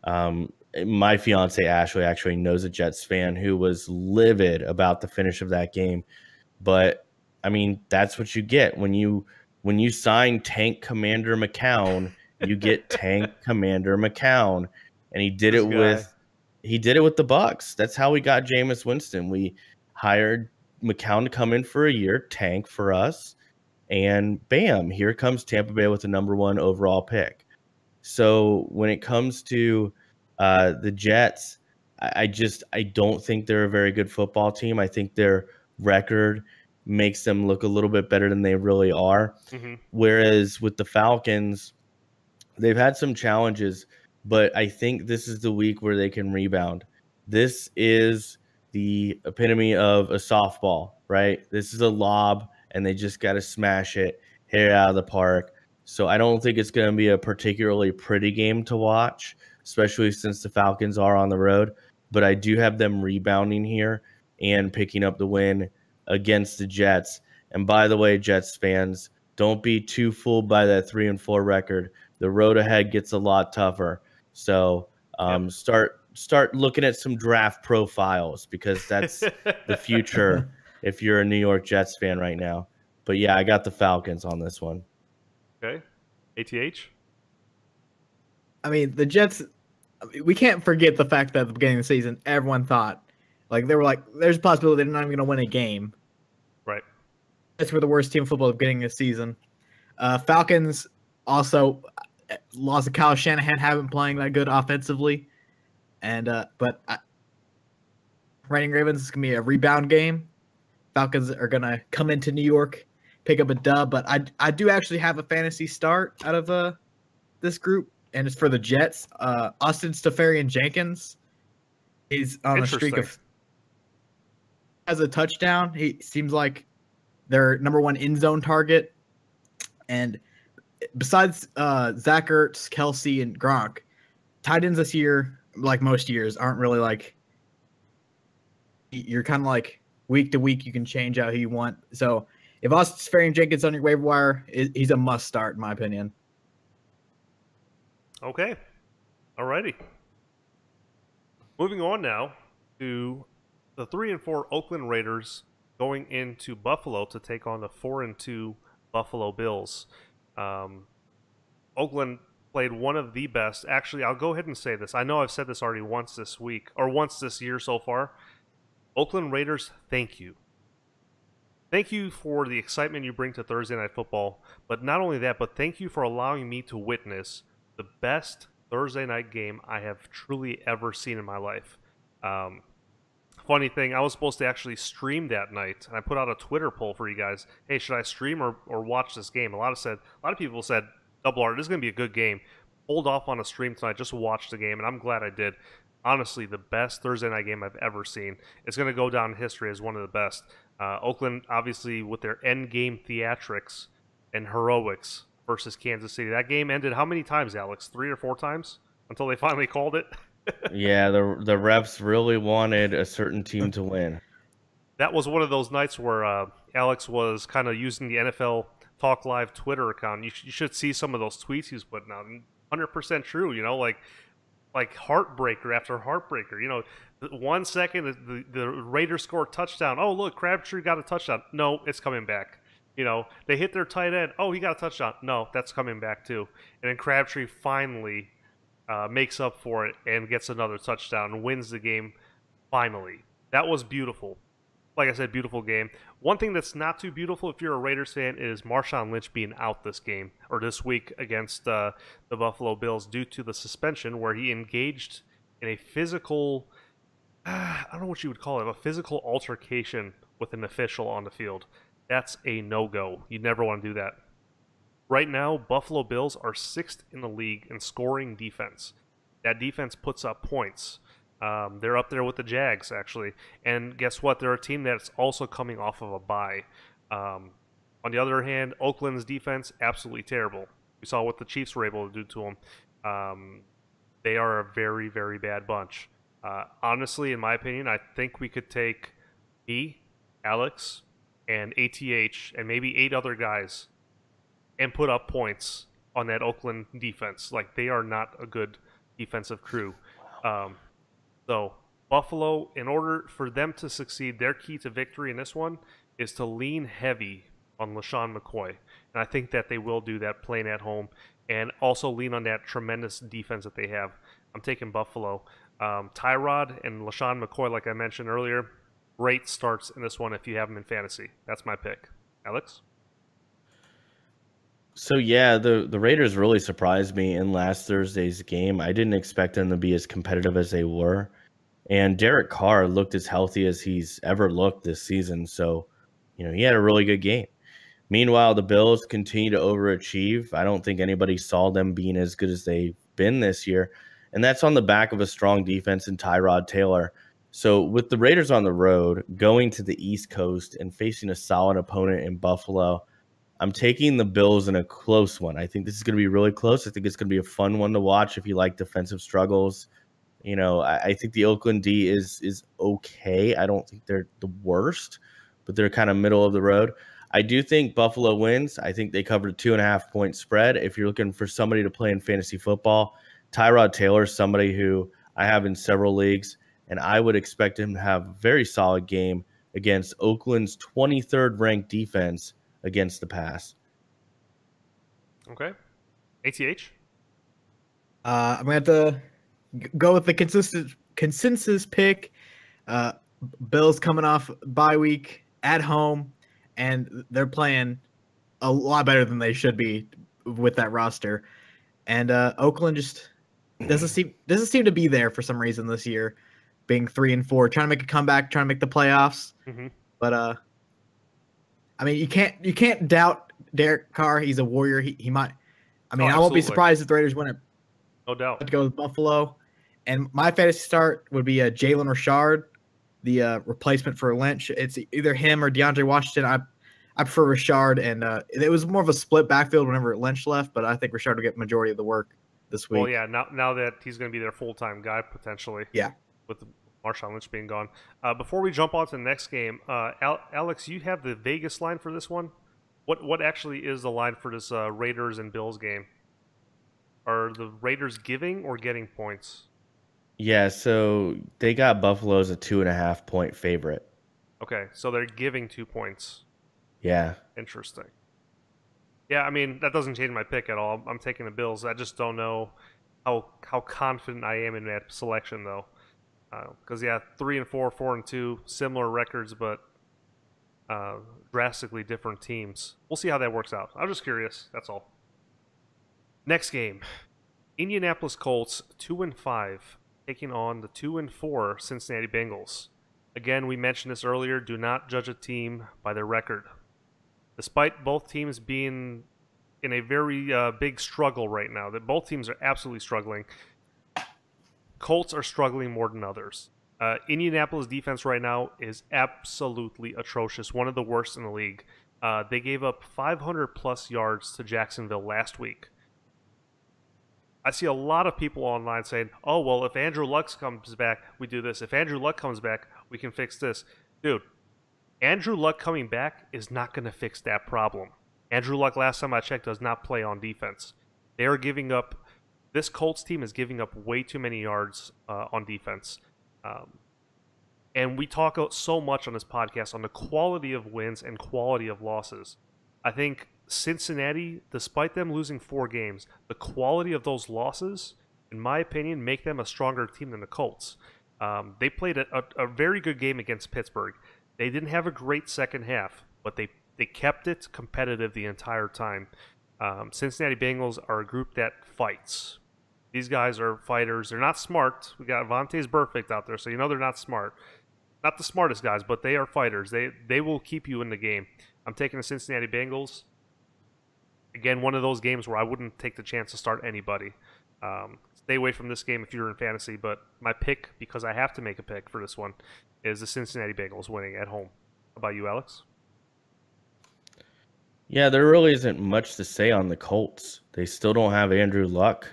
My fiance Ashley actually knows a Jets fan who was livid about the finish of that game. But I mean, that's what you get when you sign Tank Commander McCown, you get Tank Commander McCown. And he did it with the Bucks. That's how we got Jameis Winston. We hired McCown to come in for a year, tank for us, and bam, here comes Tampa Bay with the #1 overall pick. So when it comes to the Jets, I don't think they're a very good football team. I think their record makes them look a little bit better than they really are. Mm-hmm. Whereas with the Falcons, they've had some challenges, but I think this is the week where they can rebound. This is the epitome of a softball, right? This is a lob, and they just got to smash it, hit it out of the park. So I don't think it's going to be a particularly pretty game to watch, especially since the Falcons are on the road. But I do have them rebounding here and picking up the win against the Jets. And by the way, Jets fans, don't be too fooled by that 3-4 record. The road ahead gets a lot tougher. So start looking at some draft profiles, because that's the future if you're a New York Jets fan right now. But yeah, I got the Falcons on this one. Okay. ATH? I mean, the Jets, we can't forget the fact that at the beginning of the season, everyone thought, like, they were like, there's a possibility they're not even going to win a game. Right. Jets were the worst team in football at the beginning of the season. Falcons also lost to Kyle Shanahan, haven't playing that good offensively. And but Reigning Ravens is going to be a rebound game. Falcons are going to come into New York, pick up a dub. But I do actually have a fantasy start out of this group, and it's for the Jets. Austin Seferian-Jenkins. He's on a streak of has a touchdown. He seems like their number one end zone target. And besides Zach Ertz, Kelsey, and Gronk, tight ends this year, like most years, aren't really like, you're kind of like week to week, you can change out who you want. So if Austin Seferian-Jenkins on your waiver wire, he's a must start, in my opinion. Okay. Alrighty. Moving on now to the 3-4 Oakland Raiders going into Buffalo to take on the 4-2 Buffalo Bills. Oakland played one of the best. Actually, I'll go ahead and say this. I know I've said this already once this week, or once this year so far. Oakland Raiders, thank you. Thank you for the excitement you bring to Thursday Night Football. But not only that, but thank you for allowing me to witness the best Thursday night game I have truly ever seen in my life. Funny thing, I was supposed to actually stream that night, and I put out a Twitter poll for you guys. Hey, should I stream or watch this game? A lot of people said, Double R, this is going to be a good game. Hold off on a stream tonight, just watch the game, and I'm glad I did. Honestly, the best Thursday night game I've ever seen. It's going to go down in history as one of the best. Oakland, obviously, with their end game theatrics and heroics versus Kansas City. That game ended how many times, Alex? 3 or 4 times until they finally called it? Yeah, the refs really wanted a certain team to win. That was one of those nights where Alex was kind of using the NFL Talk Live Twitter account. You should see some of those tweets he was putting out. 100% true, you know, like heartbreaker after heartbreaker. You know, 1 second the Raiders score a touchdown. Oh, look, Crabtree got a touchdown. No, it's coming back. You know, they hit their tight end. Oh, he got a touchdown. No, that's coming back too. And then Crabtree finally makes up for it and gets another touchdown and wins the game finally. That was beautiful. Like I said, beautiful game. One thing that's not too beautiful if you're a Raiders fan is Marshawn Lynch being out this game or this week against the Buffalo Bills due to the suspension where he engaged in a physical, I don't know what you would call it, a physical altercation with an official on the field. That's a no-go. You never want to do that. Right now, Buffalo Bills are 6th in the league in scoring defense. That defense puts up points. They're up there with the Jags, actually. And guess what? They're a team that's also coming off of a bye. On the other hand, Oakland's defense, absolutely terrible. We saw what the Chiefs were able to do to them. They are a very, very bad bunch. Honestly, in my opinion, I think we could take me, Alex, and ATH, and maybe 8 other guys and put up points on that Oakland defense. Like, they are not a good defensive crew. So Buffalo, in order for them to succeed, their key to victory in this one is to lean heavy on LaShawn McCoy. And I think that they will do that playing at home and also lean on that tremendous defense that they have. I'm taking Buffalo. Tyrod and LaShawn McCoy, like I mentioned earlier, great starts in this one if you have them in fantasy. That's my pick. Alex? So yeah, the Raiders really surprised me in last Thursday's game. I didn't expect them to be as competitive as they were. And Derek Carr looked as healthy as he's ever looked this season. So, you know, he had a really good game. Meanwhile, the Bills continue to overachieve. I don't think anybody saw them being as good as they've been this year. And that's on the back of a strong defense in Tyrod Taylor. So with the Raiders on the road, going to the East Coast and facing a solid opponent in Buffalo, I'm taking the Bills in a close one. I think this is going to be really close. I think it's going to be a fun one to watch if you like defensive struggles. You know, I think the Oakland D is okay. I don't think they're the worst, but they're kind of middle of the road. I do think Buffalo wins. I think they covered a 2.5-point spread. If you're looking for somebody to play in fantasy football, Tyrod Taylor is somebody who I have in several leagues, and I would expect him to have a very solid game against Oakland's 23rd ranked defense against the pass. Okay. ATH? I'm going to have to go with the consensus pick. Bills coming off bye week at home, and they're playing a lot better than they should be with that roster. And Oakland just doesn't seem to be there for some reason this year, being 3-4, trying to make a comeback, trying to make the playoffs. Mm-hmm. But I mean, you can't doubt Derek Carr. He's a warrior. He might. I mean, I won't be surprised if the Raiders win it. No doubt. To go with Buffalo, and my fantasy start would be Jalen Richard, the replacement for Lynch. It's either him or DeAndre Washington. I prefer Richard, and it was more of a split backfield whenever Lynch left, but I think Richard will get majority of the work this week. Well, yeah, now that he's going to be their full-time guy potentially. Yeah. With Marshawn Lynch being gone. Before we jump on to the next game, Alex, you have the Vegas line for this one. What actually is the line for this Raiders and Bills game? Are the Raiders giving or getting points? Yeah, so they got Buffalo as a 2.5-point favorite. Okay, so they're giving 2 points. Yeah. Interesting. Yeah, I mean, that doesn't change my pick at all. I'm taking the Bills. I just don't know how confident I am in that selection, though. Because, 3-4, 4-2, similar records, but drastically different teams. We'll see how that works out. I'm just curious. That's all. Next game. Indianapolis Colts, 2-5, taking on the 2-4 Cincinnati Bengals. Again, we mentioned this earlier. Do not judge a team by their record. Despite both teams being in a very big struggle right now, that both teams are absolutely struggling, Colts are struggling more than others. Indianapolis defense right now is absolutely atrocious, one of the worst in the league. They gave up 500-plus yards to Jacksonville last week. I see a lot of people online saying, oh, well, if Andrew Luck comes back, we do this. If Andrew Luck comes back, we can fix this. Dude, Andrew Luck coming back is not going to fix that problem. Andrew Luck, last time I checked, does not play on defense. They are giving up – this Colts team is giving up way too many yards on defense. And we talk so much on this podcast on the quality of wins and quality of losses. I think Cincinnati, despite them losing 4 games, the quality of those losses, in my opinion, make them a stronger team than the Colts. They played a very good game against Pittsburgh. They didn't have a great second half, but they kept it competitive the entire time. Cincinnati Bengals are a group that fights. These guys are fighters. They're not smart. We got Vontaze Burfict out there, so you know they're not smart. Not the smartest guys, but they are fighters. They will keep you in the game. I'm taking the Cincinnati Bengals. Again, one of those games where I wouldn't take the chance to start anybody. Stay away from this game if you're in fantasy, but my pick, because I have to make a pick for this one, is the Cincinnati Bengals winning at home. How about you, Alex? Yeah, there really isn't much to say on the Colts. They still don't have Andrew Luck.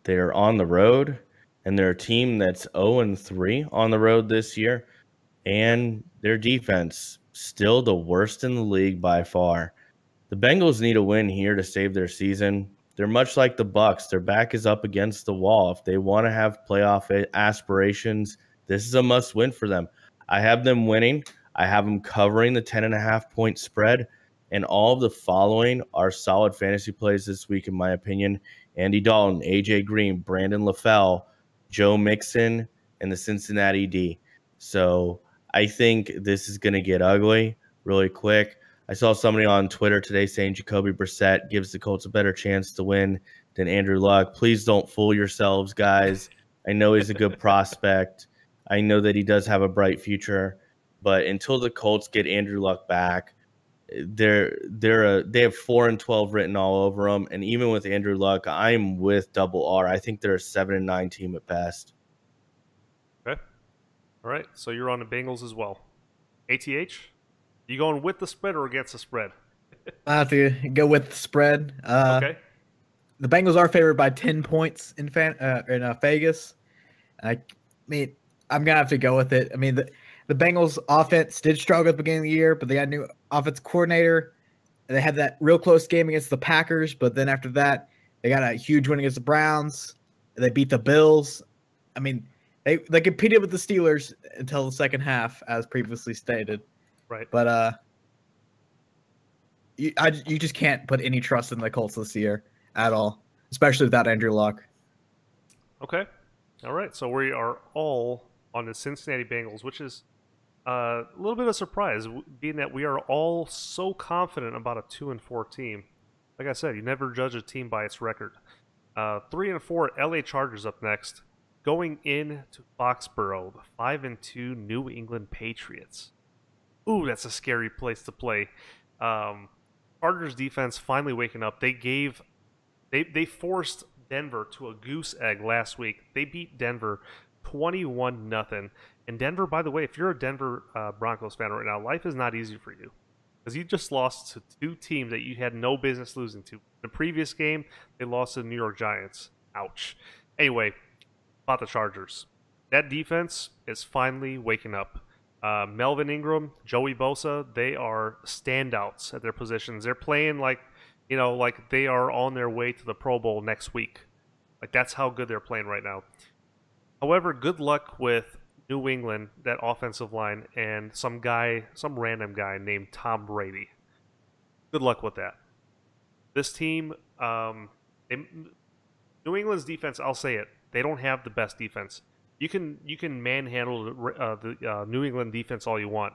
They're on the road, and they're a team that's 0-3 on the road this year, and their defense still the worst in the league by far. The Bengals need a win here to save their season. They're much like the Bucs. Their back is up against the wall. If they want to have playoff aspirations, this is a must-win for them. I have them winning. I have them covering the 10.5-point spread. And all of the following are solid fantasy plays this week, in my opinion. Andy Dalton, A.J. Green, Brandon LaFell, Joe Mixon, and the Cincinnati D. So I think this is going to get ugly really quick. I saw somebody on Twitter today saying Jacoby Brissett gives the Colts a better chance to win than Andrew Luck. Please don't fool yourselves, guys. I know he's a good prospect. I know that he does have a bright future. But until the Colts get Andrew Luck back, they have 4-12 written all over them. And even with Andrew Luck, I'm with Double R. I think they're a 7-9 team at best. Okay. All right. So you're on the Bengals as well. ATH? You going with the spread or against the spread? I have to go with the spread. Okay. The Bengals are favored by 10 points in Vegas. I mean, I'm gonna have to go with it. I mean, the Bengals offense did struggle at the beginning of the year, but they got a new offensive coordinator. They had that real close game against the Packers, but then after that, they got a huge win against the Browns. They beat the Bills. I mean, they competed with the Steelers until the second half, as previously stated. Right. But you just can't put any trust in the Colts this year at all, especially without Andrew Luck. Okay. All right. So we are all on the Cincinnati Bengals, which is a little bit of a surprise, being that we are all so confident about a 2-4 team. Like I said, you never judge a team by its record. 3-4 LA Chargers up next, going into Foxborough, the 5-2 New England Patriots. Ooh, that's a scary place to play. Chargers defense finally waking up. They forced Denver to a goose egg last week. They beat Denver 21-0. And Denver, by the way, if you're a Denver Broncos fan right now, life is not easy for you, because you just lost to two teams that you had no business losing to. The previous game, they lost to the New York Giants. Ouch. Anyway, about the Chargers. That defense is finally waking up. Melvin Ingram, Joey Bosa, they are standouts at their positions. They're playing like they are on their way to the Pro Bowl next week. Like, that's how good they're playing right now. However, good luck with New England, that offensive line, and some random guy named Tom Brady. Good luck with that. This team, New England's defense, I'll say it, they don't have the best defense. You can manhandle the New England defense all you want,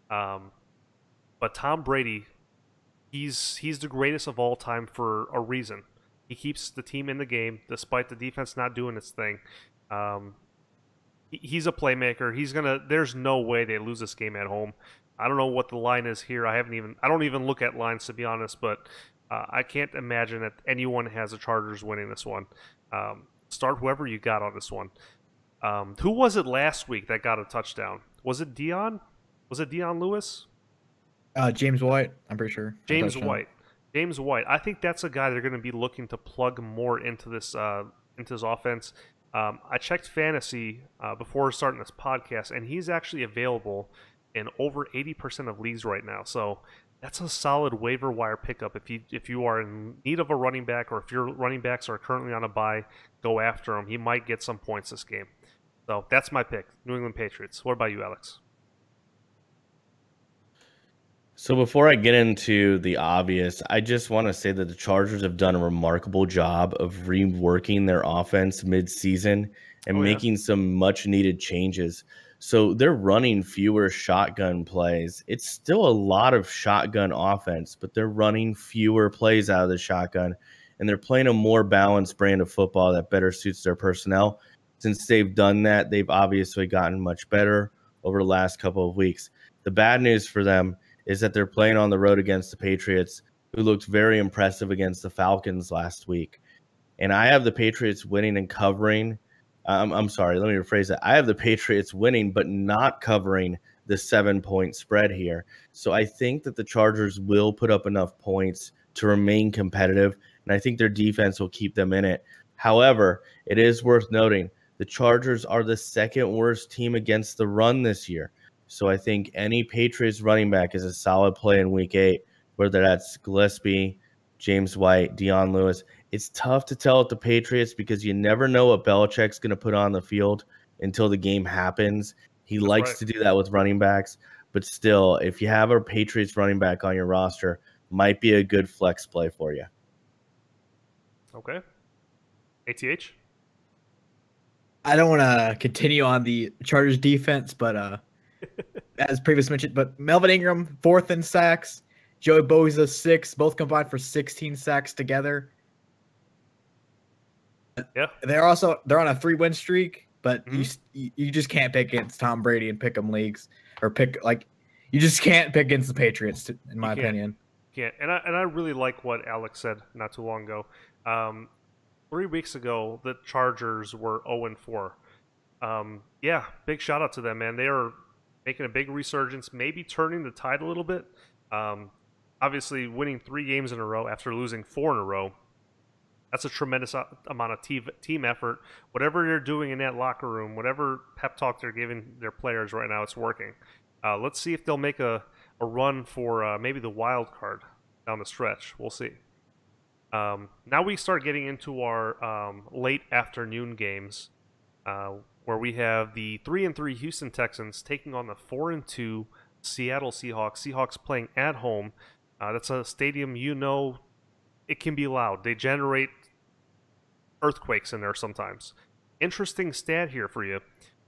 but Tom Brady, he's the greatest of all time for a reason. He keeps the team in the game despite the defense not doing its thing. He's a playmaker. There's no way they lose this game at home. I don't know what the line is here. I don't even look at lines, to be honest, but I can't imagine that anyone has the Chargers winning this one. Start whoever you got on this one. Who was it last week that got a touchdown? Was it Dion? Was it Dion Lewis? James White, I'm pretty sure. James White. I think that's a guy they're going to be looking to plug more into this offense. I checked fantasy before starting this podcast, and he's actually available in over 80% of leagues right now. So that's a solid waiver wire pickup. If you are in need of a running back, or if your running backs are currently on a bye, go after him. He might get some points this game. So that's my pick, New England Patriots. What about you, Alex? So before I get into the obvious, I just want to say that the Chargers have done a remarkable job of reworking their offense mid-season and making some much-needed changes. So they're running fewer shotgun plays. It's still a lot of shotgun offense, but they're running fewer plays out of the shotgun, and they're playing a more balanced brand of football that better suits their personnel. Since they've done that, they've obviously gotten much better over the last couple of weeks. The bad news for them is that they're playing on the road against the Patriots, who looked very impressive against the Falcons last week. And I have the Patriots winning and covering. I'm sorry, let me rephrase that. I have the Patriots winning, but not covering the 7-point spread here. So I think that the Chargers will put up enough points to remain competitive, and I think their defense will keep them in it. However, it is worth noting the Chargers are the second worst team against the run this year. So I think any Patriots running back is a solid play in Week 8, whether that's Gillespie, James White, Dion Lewis. It's tough to tell with the Patriots because you never know what Belichick's going to put on the field until the game happens. He likes to do that with running backs. But still, if you have a Patriots running back on your roster, might be a good flex play for you. Okay. ATH? I don't want to continue on the Chargers defense, but as previously mentioned, but Melvin Ingram, 4th in sacks. Joey Bosa, 6th, both combined for 16 sacks together. Yeah. They're on a 3-win streak, but you just can't pick against Tom Brady and pick 'em leagues, or you just can't pick against the Patriots, in my opinion. Can't. And I really like what Alex said not too long ago. 3 weeks ago, the Chargers were 0-4. Yeah, big shout out to them, man. They are making a big resurgence, maybe turning the tide a little bit. Obviously, winning 3 games in a row after losing 4 in a row, that's a tremendous amount of team effort. Whatever you're doing in that locker room, whatever pep talk they're giving their players right now, it's working. Let's see if they'll make a a run for maybe the wild card down the stretch. We'll see. Now we start getting into our late afternoon games, where we have the 3-3 Houston Texans taking on the 4-2 Seattle Seahawks. Seahawks playing at home. That's a stadium, it can be loud. They generate earthquakes in there sometimes. Interesting stat here for you.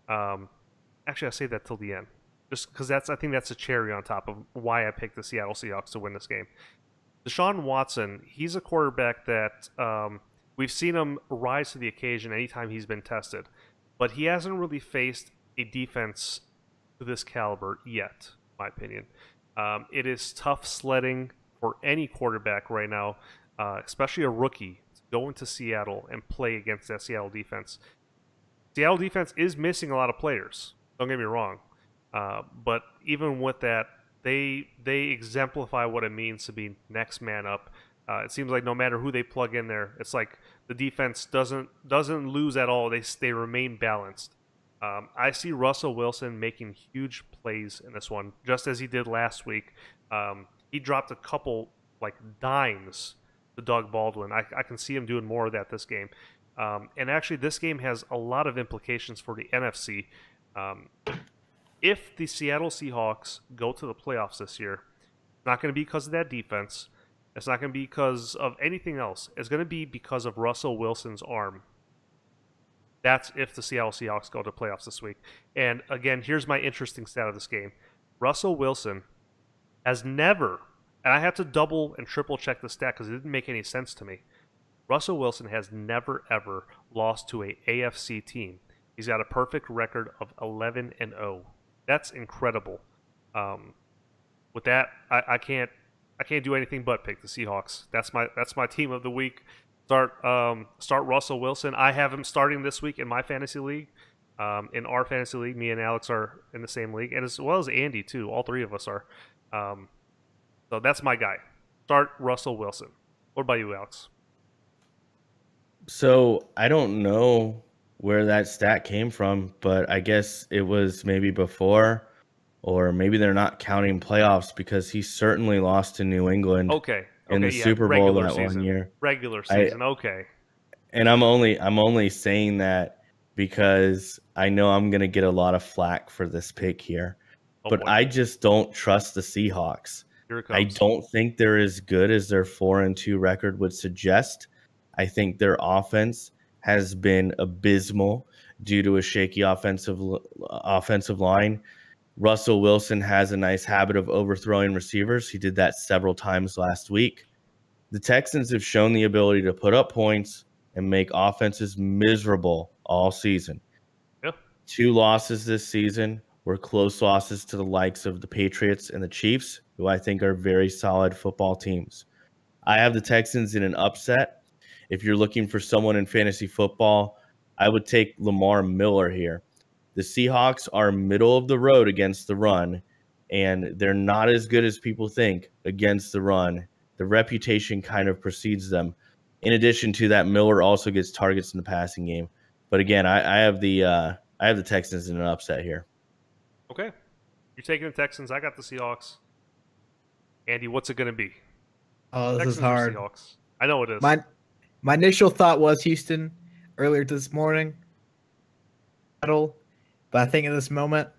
Actually, I'll say that till the end, just because I think that's a cherry on top of why I picked the Seattle Seahawks to win this game. Deshaun Watson, he's a quarterback that we've seen him rise to the occasion anytime he's been tested, but he hasn't really faced a defense to this caliber yet, in my opinion. It is tough sledding for any quarterback right now, especially a rookie, to go into Seattle and play against that Seattle defense. Seattle defense is missing a lot of players, don't get me wrong, but even with that, they exemplify what it means to be next man up. It seems like no matter who they plug in there, it's like the defense doesn't lose at all. They remain balanced. I see Russell Wilson making huge plays in this one, just as he did last week. He dropped a couple like dimes to Doug Baldwin. I can see him doing more of that this game. And actually, this game has a lot of implications for the NFC. If the Seattle Seahawks go to the playoffs this year, it's not going to be because of that defense. It's not going to be because of anything else. It's going to be because of Russell Wilson's arm. That's if the Seattle Seahawks go to playoffs this week. And again, here's my interesting stat of this game. Russell Wilson has never, and I have to double and triple check the stat because it didn't make any sense to me. Russell Wilson has never, ever lost to a AFC team. He's got a perfect record of 11-0. That's incredible. With that, I can't do anything but pick the Seahawks. That's my team of the week. Start Russell Wilson. I have him starting this week in my fantasy league. In our fantasy league, me and Alex are in the same league, and as well as Andy too. All three of us are. So that's my guy. Start Russell Wilson. What about you, Alex? So I don't know where that stat came from, but I guess it was maybe before, or maybe they're not counting playoffs because he certainly lost to New England. Okay. In the Super Bowl that season. 1 year. Regular season, okay. And I'm only saying that because I know I'm gonna get a lot of flack for this pick here. But I just don't trust the Seahawks. Here it comes. I don't think they're as good as their 4-2 record would suggest. I think their offense has been abysmal due to a shaky offensive line. Russell Wilson has a nice habit of overthrowing receivers. He did that several times last week. The Texans have shown the ability to put up points and make offenses miserable all season. Yep. 2 losses this season were close losses to the likes of the Patriots and the Chiefs, who I think are very solid football teams. I have the Texans in an upset. If you're looking for someone in fantasy football, I would take Lamar Miller here. The Seahawks are middle of the road against the run, and they're not as good as people think against the run. The reputation kind of precedes them. In addition to that, Miller also gets targets in the passing game. But again, I have the Texans in an upset here. Okay. You're taking the Texans. I got the Seahawks. Andy, what's it going to be? Oh, this Texans is hard. Or Seahawks? I know it is. My initial thought was Houston earlier this morning. But I think in this moment,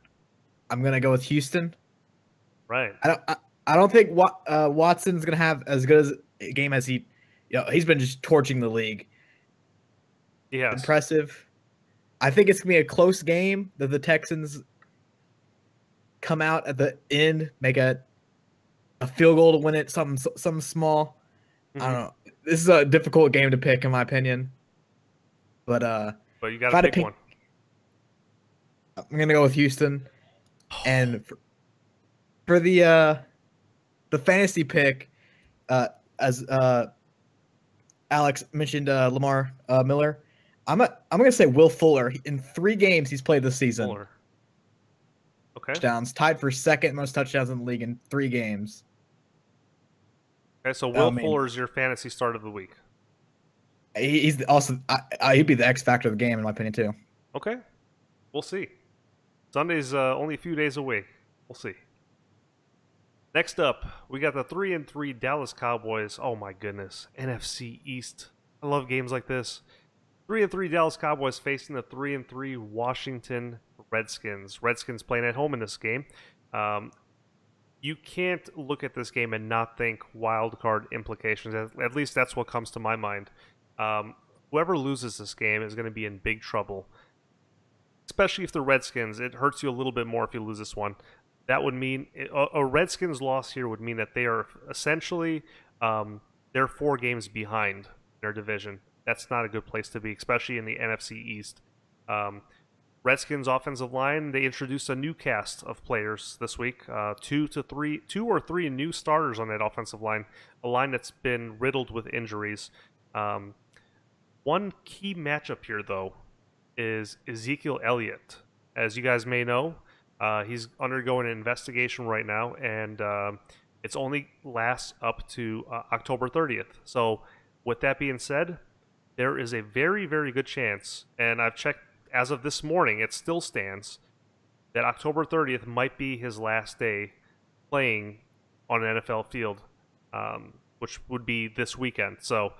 I'm gonna go with Houston. Right. I don't think Watson's gonna have as good as a game as he's been just torching the league. Yeah. Impressive. I think it's gonna be a close game that the Texans come out at the end, make a field goal to win it, something small. Mm-hmm. I don't know. This is a difficult game to pick, in my opinion. But you got to pick one. I'm gonna go with Houston, and for the fantasy pick, as Alex mentioned, Lamar Miller. I'm gonna say Will Fuller. In 3 games he's played this season. Fuller. Okay. Touchdowns, tied for second most touchdowns in the league in 3 games. Okay, so Will Fuller is your fantasy start of the week. He's also he'd be the X factor of the game in my opinion too. Okay, we'll see. Sunday's only a few days away. We'll see. Next up, we got the 3-3 Dallas Cowboys. Oh my goodness, NFC East. I love games like this. 3-3 Dallas Cowboys facing the 3-3 Washington Redskins. Redskins playing at home in this game. You can't look at this game and not think wild card implications. At least that's what comes to my mind. Whoever loses this game is going to be in big trouble. Especially if the Redskins, it hurts you a little bit more if you lose this one. That would mean a Redskins loss here would mean that they are essentially they're 4 games behind their division. That's not a good place to be, especially in the NFC East. Redskins offensive line, they introduced a new cast of players this week. 2 or 3 new starters on that offensive line, a line that's been riddled with injuries. One key matchup here, though, is Ezekiel Elliott. As you guys may know, he's undergoing an investigation right now, and it's only lasts up to October 30th. So with that being said, there is a very, very good chance, and I've checked as of this morning, it still stands, that October 30th might be his last day playing on an NFL field, which would be this weekend. So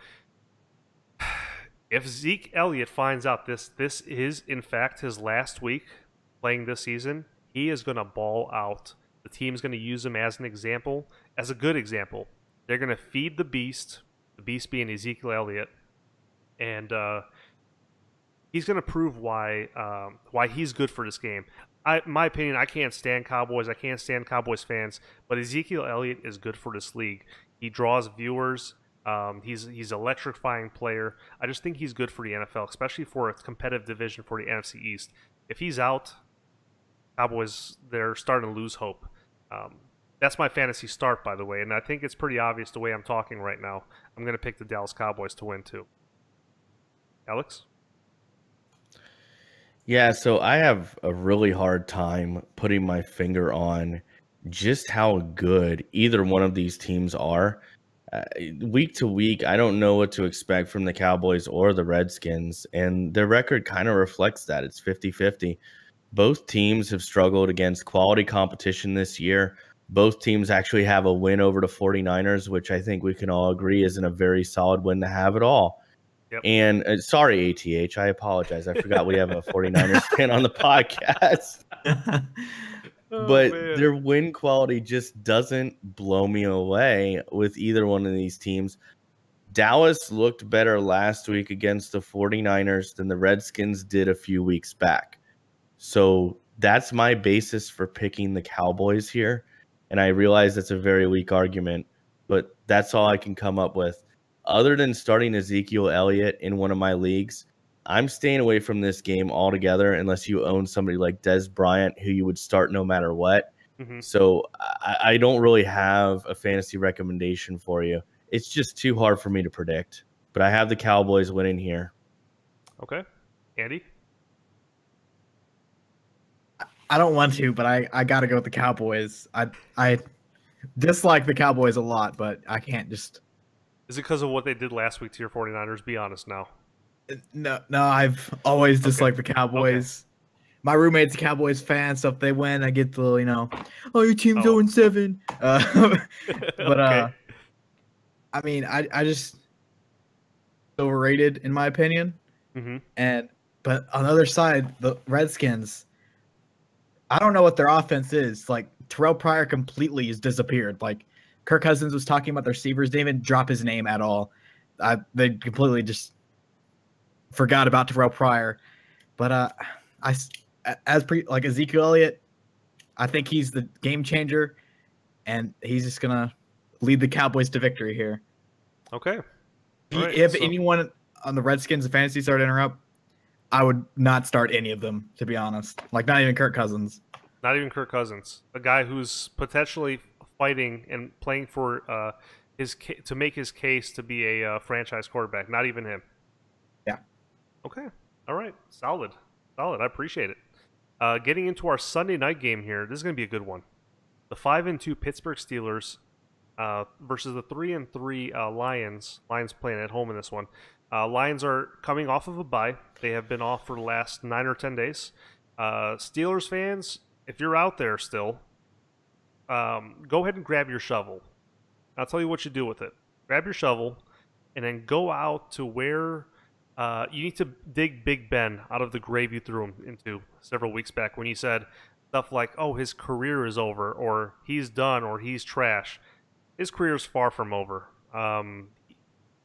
if Zeke Elliott finds out this is, in fact, his last week playing this season, he is going to ball out. The team's going to use him as an example, as a good example. They're going to feed the beast being Ezekiel Elliott, and he's going to prove why he's good for this game. My opinion, I can't stand Cowboys. I can't stand Cowboys fans, but Ezekiel Elliott is good for this league. He draws viewers. He's an electrifying player. I just think he's good for the NFL, especially for a competitive division for the NFC East. If he's out, Cowboys, they're starting to lose hope. That's my fantasy start, by the way, and I think it's pretty obvious the way I'm talking right now. I'm going to pick the Dallas Cowboys to win, too. Alex? Yeah, so I have a really hard time putting my finger on just how good either one of these teams are. Week to week, I don't know what to expect from the Cowboys or the Redskins, and their record kind of reflects that. It's 50-50. Both teams have struggled against quality competition this year. Both teams actually have a win over the 49ers, which I think we can all agree isn't a very solid win to have at all. Yep. And sorry, ATH, I apologize. I forgot we have a 49ers fan on the podcast. But their win quality just doesn't blow me away with either one of these teams. Dallas looked better last week against the 49ers than the Redskins did a few weeks back. So that's my basis for picking the Cowboys here. And I realize that's a very weak argument, but that's all I can come up with. Other than starting Ezekiel Elliott in one of my leagues, I'm staying away from this game altogether unless you own somebody like Des Bryant, who you would start no matter what. Mm-hmm. So I don't really have a fantasy recommendation for you. It's just too hard for me to predict. But I have the Cowboys winning here. Okay. Andy? I don't want to, but I got to go with the Cowboys. I dislike the Cowboys a lot, but I can't just... Is it because of what they did last week to your 49ers? Be honest now. No, I've always disliked the Cowboys. Okay. My roommate's a Cowboys fan, so if they win, I get the, oh, your team's 0-7. But, okay. I mean, I just overrated, in my opinion. Mm-hmm. But on the other side, the Redskins, I don't know what their offense is. Like, Terrell Pryor completely has disappeared. Like, Kirk Cousins was talking about the receivers. They didn't even drop his name at all. They completely just forgot about Terrell Pryor. But like Ezekiel Elliott, I think he's the game changer, and he's just going to lead the Cowboys to victory here. Okay. Right, if anyone on the Redskins fantasy started to interrupt, I would not start any of them, to be honest. Like, not even Kirk Cousins. Not even Kirk Cousins. A guy who's potentially fighting and playing for to make his case to be a franchise quarterback. Not even him. Yeah. Okay. All right. Solid. I appreciate it. Getting into our Sunday night game here. This is going to be a good one. The 5-2 Pittsburgh Steelers versus the 3-3 Lions. Lions playing at home in this one. Lions are coming off of a bye. They have been off for the last 9 or 10 days. Steelers fans, if you're out there still, go ahead and grab your shovel. I'll tell you what you do with it. Grab your shovel, and then go out to where you need to dig Big Ben out of the grave you threw him into several weeks back when you said stuff like, "Oh, his career is over," or "He's done," or "He's trash." His career is far from over.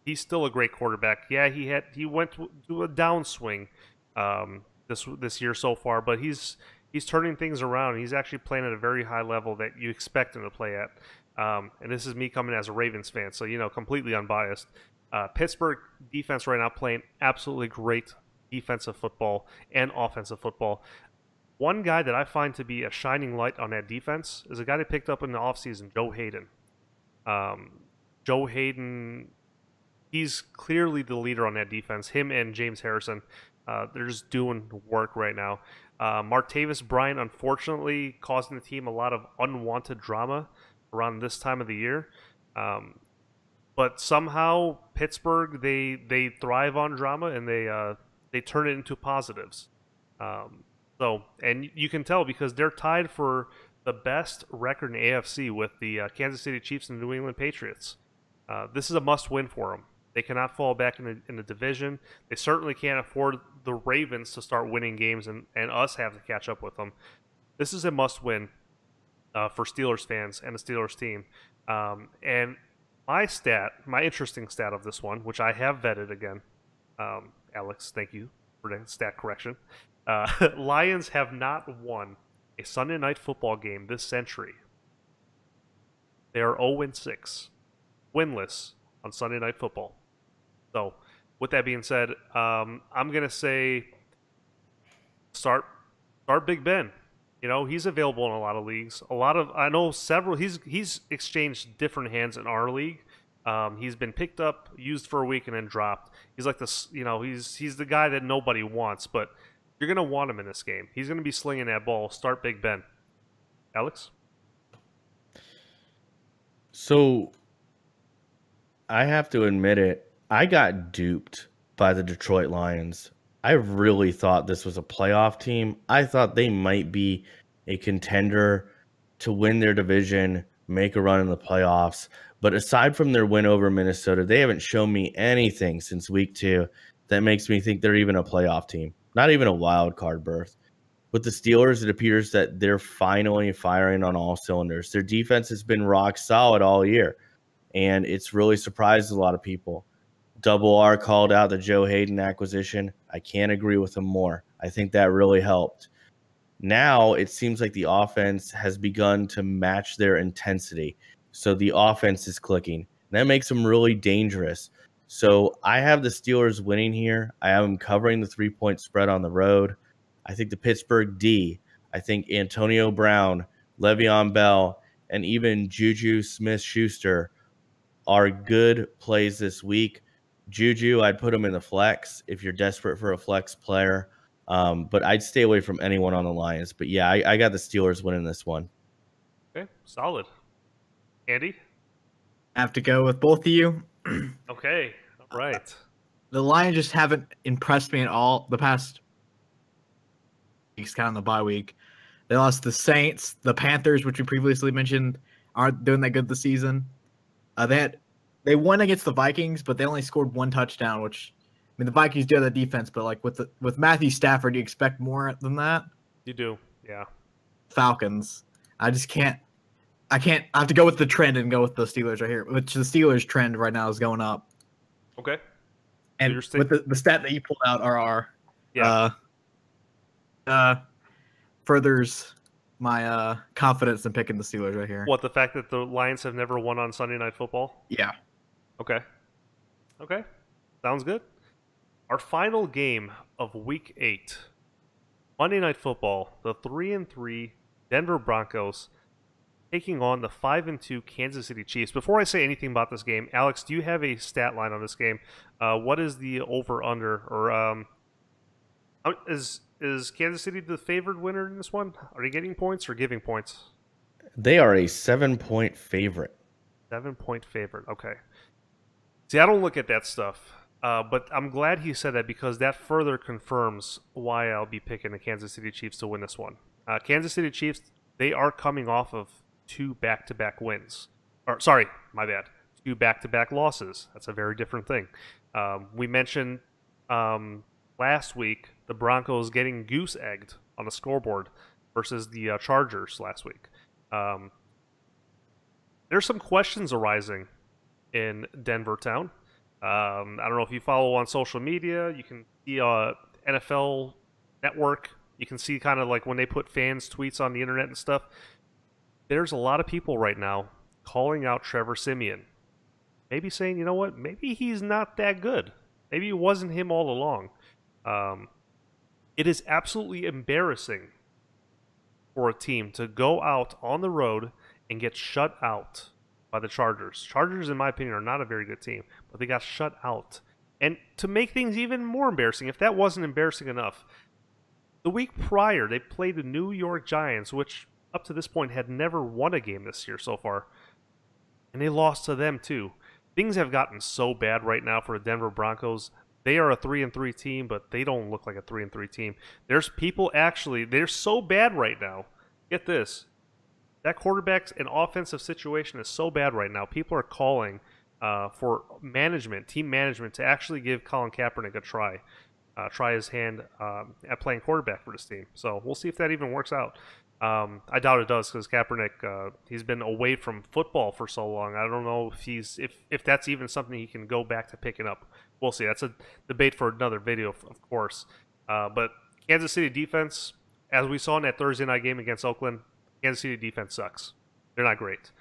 He's still a great quarterback. Yeah, he went to a downswing this year so far, but he's turning things around. He's actually playing at a very high level that you expect him to play at. And this is me coming as a Ravens fan, so completely unbiased. Pittsburgh defense right now playing absolutely great defensive football and offensive football. One guy that I find to be a shining light on that defense is a guy they picked up in the offseason, Joe Hayden. Joe Hayden, he's clearly the leader on that defense. Him and James Harrison, they're just doing work right now. Martavis Bryant, unfortunately, causing the team a lot of unwanted drama around this time of the year. But somehow Pittsburgh, they thrive on drama, and they turn it into positives. And you can tell because they're tied for the best record in AFC with the Kansas City Chiefs and the New England Patriots. This is a must-win for them. They cannot fall back in the division. They certainly can't afford the Ravens to start winning games and us have to catch up with them. This is a must-win for Steelers fans and the Steelers team. And my interesting stat of this one, which I have vetted again, Alex, thank you for the stat correction. Lions have not won a Sunday night football game this century. They are 0-6, winless on Sunday night football. So, with that being said, I'm gonna say start Big Ben. He's available in a lot of leagues. I know several. He's exchanged different hands in our league. He's been picked up, used for a week, and then dropped. He's like this. He's the guy that nobody wants, but you're gonna want him in this game. He's gonna be slinging that ball. Start Big Ben. Alex? So, I have to admit it. I got duped by the Detroit Lions. I really thought this was a playoff team. I thought they might be a contender to win their division, make a run in the playoffs. But aside from their win over Minnesota, they haven't shown me anything since week 2 that makes me think they're even a playoff team. Not even a wild card berth. With the Steelers, it appears that they're finally firing on all cylinders. Their defense has been rock solid all year, and it's really surprised a lot of people. Double R called out the Joe Hayden acquisition. I can't agree with him more. I think that really helped. Now it seems like the offense has begun to match their intensity. So the offense is clicking. That makes them really dangerous. So I have the Steelers winning here. I have them covering the 3-point spread on the road. I think the Pittsburgh D, I think Antonio Brown, Le'Veon Bell, and even Juju Smith-Schuster are good plays this week. Juju, I'd put him in the flex if you're desperate for a flex player. But I'd stay away from anyone on the Lions. But yeah, I got the Steelers winning this one. Okay, solid. Andy? I have to go with both of you. Okay, all right. The Lions just haven't impressed me at all the past weeks, kind of the bye week. They lost the Saints, the Panthers, which we previously mentioned, aren't doing that good this season. They won against the Vikings, but they only scored 1 touchdown, which, I mean, the Vikings do have the defense, but like with Matthew Stafford, you expect more than that. You do, yeah. Falcons. I have to go with the trend and go with the Steelers right here, which the Steelers trend right now is going up. Okay. And So with the stat that you pulled out, RR, yeah. Furthers my confidence in picking the Steelers right here. What, the fact that the Lions have never won on Sunday Night Football? Yeah. Okay. Sounds good. Our final game of Week 8. Monday Night Football. The 3-3 Denver Broncos taking on the 5-2 Kansas City Chiefs. Before I say anything about this game, Alex, do you have a stat line on this game? What is the over-under? Or is Kansas City the favored winner in this one? Are they getting points or giving points? They are a 7-point favorite. 7-point favorite. Okay. See, I don't look at that stuff, but I'm glad he said that because that further confirms why I'll be picking the Kansas City Chiefs to win this one. Kansas City Chiefs, they are coming off of 2 back-to-back wins. Or sorry, my bad. 2 back-to-back losses. That's a very different thing. We mentioned last week the Broncos getting goose-egged on the scoreboard versus the Chargers last week. There's some questions arising in Denver town. I don't know if you follow on social media. You can see NFL Network. You can see kind of like when they put fans' tweets on the internet and stuff. There's a lot of people right now calling out Trevor Siemian. Maybe saying, you know what, maybe he's not that good. Maybe it wasn't him all along. It is absolutely embarrassing for a team to go out on the road and get shut out by the Chargers. Chargers, in my opinion, are not a very good team, but they got shut out. And to make things even more embarrassing, if that wasn't embarrassing enough, the week prior, they played the New York Giants, which up to this point had never won a game this year so far. And they lost to them too. Things have gotten so bad right now for the Denver Broncos. They are a 3-3 team, but they don't look like a 3-3 team. There's people actually, they're so bad right now. Get this. That quarterback's and offensive situation is so bad right now. People are calling for management, team management, to actually give Colin Kaepernick a try. Try his hand at playing quarterback for this team. So we'll see if that even works out. I doubt it does, because Kaepernick, he's been away from football for so long. I don't know if that's even something he can go back to picking up. We'll see. That's a debate for another video, of course. But Kansas City defense, as we saw in that Thursday night game against Oakland, Kansas City defense sucks. They're not great.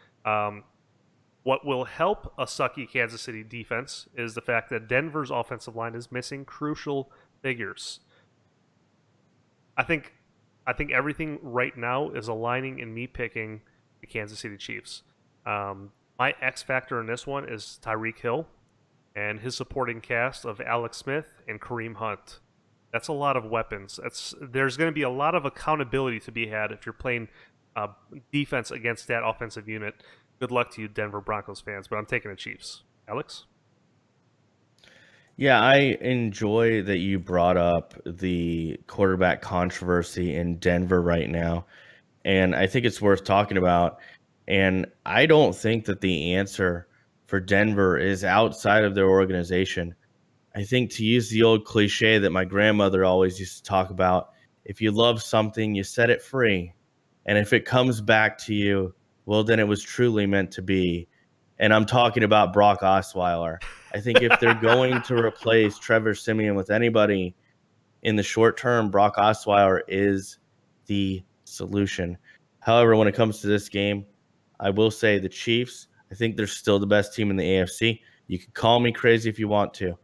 What will help a sucky Kansas City defense is the fact that Denver's offensive line is missing crucial figures. I think everything right now is aligning in me picking the Kansas City Chiefs. My X factor in this one is Tyreek Hill and his supporting cast of Alex Smith and Kareem Hunt. That's a lot of weapons. There's going to be a lot of accountability to be had if you're playing defense against that offensive unit. Good luck to you, Denver Broncos fans, but I'm taking the Chiefs. Alex? Yeah, I enjoy that you brought up the quarterback controversy in Denver right now, and I think it's worth talking about. And I don't think that the answer for Denver is outside of their organization. I think, to use the old cliche that my grandmother always used to talk about, if you love something, you set it free. And if it comes back to you, well, then it was truly meant to be. And I'm talking about Brock Osweiler. I think if they're going to replace Trevor Siemian with anybody in the short term, Brock Osweiler is the solution. However, when it comes to this game, I will say the Chiefs, I think they're still the best team in the AFC. You can call me crazy if you want to.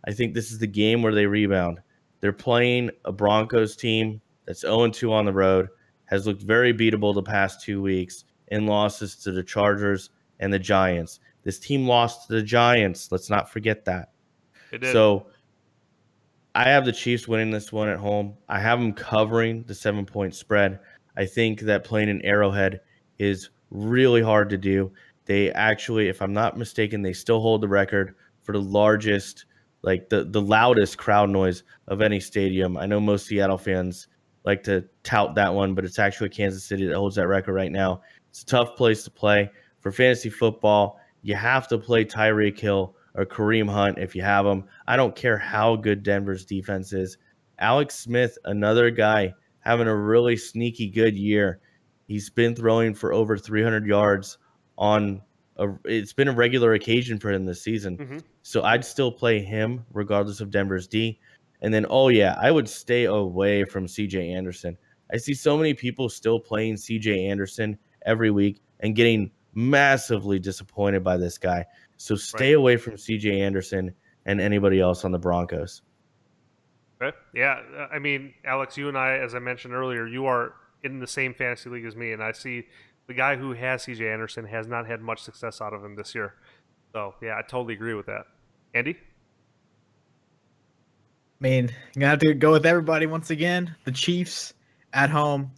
I think this is the game where they rebound. They're playing a Broncos team that's 0-2 on the road, has looked very beatable the past 2 weeks in losses to the Chargers and the Giants. This team lost to the Giants. Let's not forget that. It did. So I have the Chiefs winning this one at home. I have them covering the 7-point spread. I think that playing in Arrowhead is really hard to do. They actually, if I'm not mistaken, they still hold the record for the largest, like the loudest crowd noise of any stadium. I know most Seattle fans like to tout that one, but it's actually Kansas City that holds that record right now. It's a tough place to play. For fantasy football, you have to play Tyreek Hill or Kareem Hunt if you have them. I don't care how good Denver's defense is. Alex Smith, another guy having a really sneaky good year. He's been throwing for over 300 yards it's been a regular occasion for him this season. Mm-hmm. So I'd still play him regardless of Denver's D. And then, I would stay away from CJ Anderson. I see so many people still playing CJ Anderson every week and getting massively disappointed by this guy. So stay away from CJ Anderson and anybody else on the Broncos. Okay. Yeah, I mean, Alex, you and I, as I mentioned earlier, you are in the same fantasy league as me, and I see the guy who has CJ Anderson has not had much success out of him this year. So, yeah, I totally agree with that. Andy? I mean, I'm gonna have to go with everybody once again. The Chiefs at home.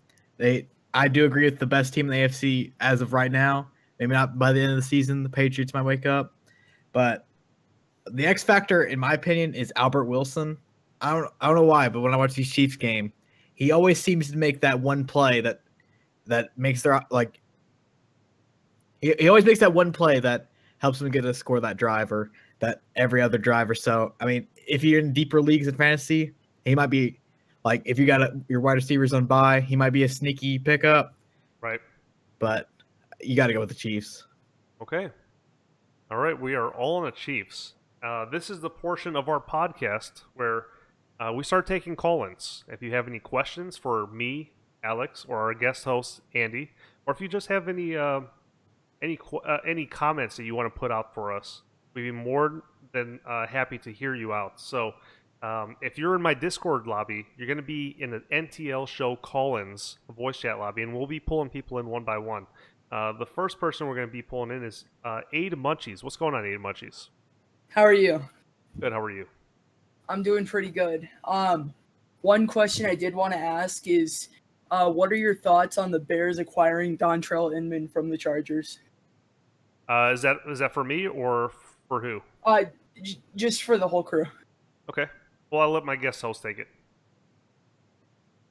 I do agree with the best team in the AFC as of right now. Maybe not by the end of the season. The Patriots might wake up, but the X factor, in my opinion, is Albert Wilson. I don't know why, but when I watch these Chiefs game, he always seems to make that one play that makes their He always makes that one play that helps him get a score that drive or that every other drive or so. I mean, if you're in deeper leagues in fantasy, he might be like if you got your wide receivers on bye, he might be a sneaky pickup. Right. But you got to go with the Chiefs. Okay. All right. We are all on the Chiefs. This is the portion of our podcast where we start taking call-ins. If you have any questions for me, Alex, or our guest host Andy, or if you just have any comments that you want to put out for us, we'd be more than happy to hear you out. So if you're in my Discord lobby, you're going to be in the NTL show call-ins voice chat lobby, and we'll be pulling people in one by one. The first person we're going to be pulling in is Aid Munchies. What's going on, Aid Munchies? How are you? Good. How are you? I'm doing pretty good. One question I did want to ask is, what are your thoughts on the Bears acquiring Dontrell Inman from the Chargers? Is that for me or for who? Just for the whole crew. Okay. Well, I'll let my guest host take it.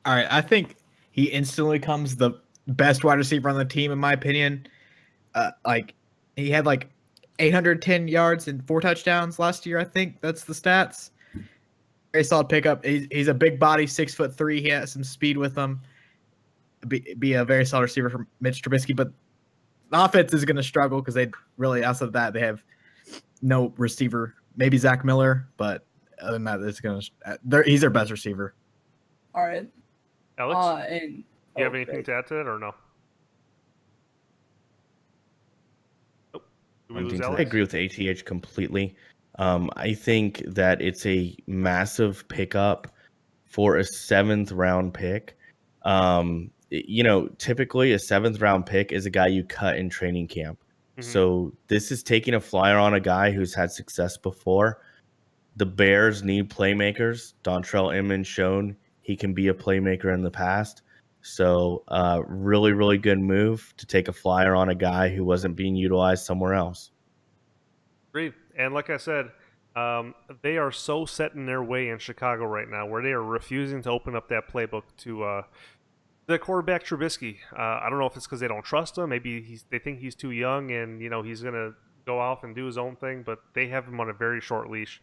All right, I think he instantly becomes the best wide receiver on the team, in my opinion. He had 810 yards and 4 touchdowns last year. I think that's the stats. Very solid pickup. He's a big body, 6'3". He has some speed with him. Be a very solid receiver for Mitch Trubisky, but the offense is going to struggle because they really, outside of that, they have no receiver. Maybe Zach Miller, but other than that, he's their best receiver. All right. Alex, do you have anything to add to that or no? I agree with ATH completely. I think that it's a massive pickup for a 7th round pick. Typically a 7th round pick is a guy you cut in training camp. Mm-hmm. So this is taking a flyer on a guy who's had success before. The Bears need playmakers. Dontrell Inman shown he can be a playmaker in the past. So really, really good move to take a flyer on a guy who wasn't being utilized somewhere else. Agreed. And like I said, they are so set in their way in Chicago right now where they are refusing to open up that playbook to the quarterback Trubisky. I don't know if it's because they don't trust him. Maybe they think he's too young and he's going to go off and do his own thing, but they have him on a very short leash.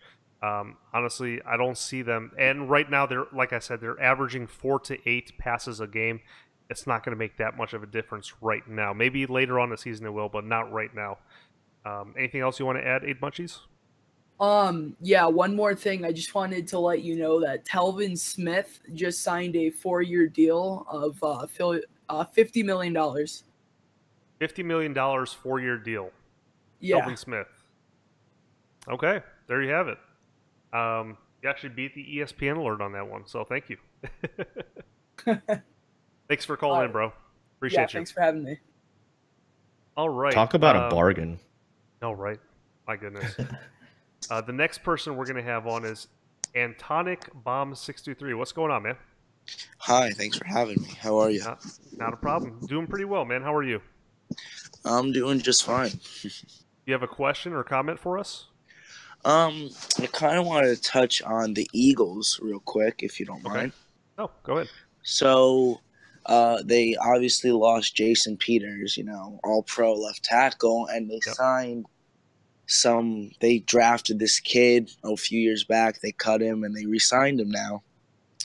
Honestly, I don't see them. And right now, like I said, they're averaging 4 to 8 passes a game. It's not going to make that much of a difference right now. Maybe later on in the season it will, but not right now. Anything else you want to add, 8 Munchies? Yeah, one more thing. I just wanted to let you know that Telvin Smith just signed a 4-year deal of $50 million. $50 million 4-year deal. Yeah. Telvin Smith. Okay, there you have it. You actually beat the ESPN alert on that one, so thank you. Thanks for calling in, bro. Appreciate you. Thanks for having me. All right. Talk about a bargain. No, right? My goodness. The next person we're going to have on is Antonic Bomb 623. What's going on, man? Hi, thanks for having me. How are you? Not a problem. Doing pretty well, man. How are you? I'm doing just fine. You have a question or comment for us? I kind of wanted to touch on the Eagles real quick, if you don't mind. Oh, go ahead. So, they obviously lost Jason Peters, all-pro left tackle, and they signed they drafted this kid a few years back. They cut him, and they re-signed him now.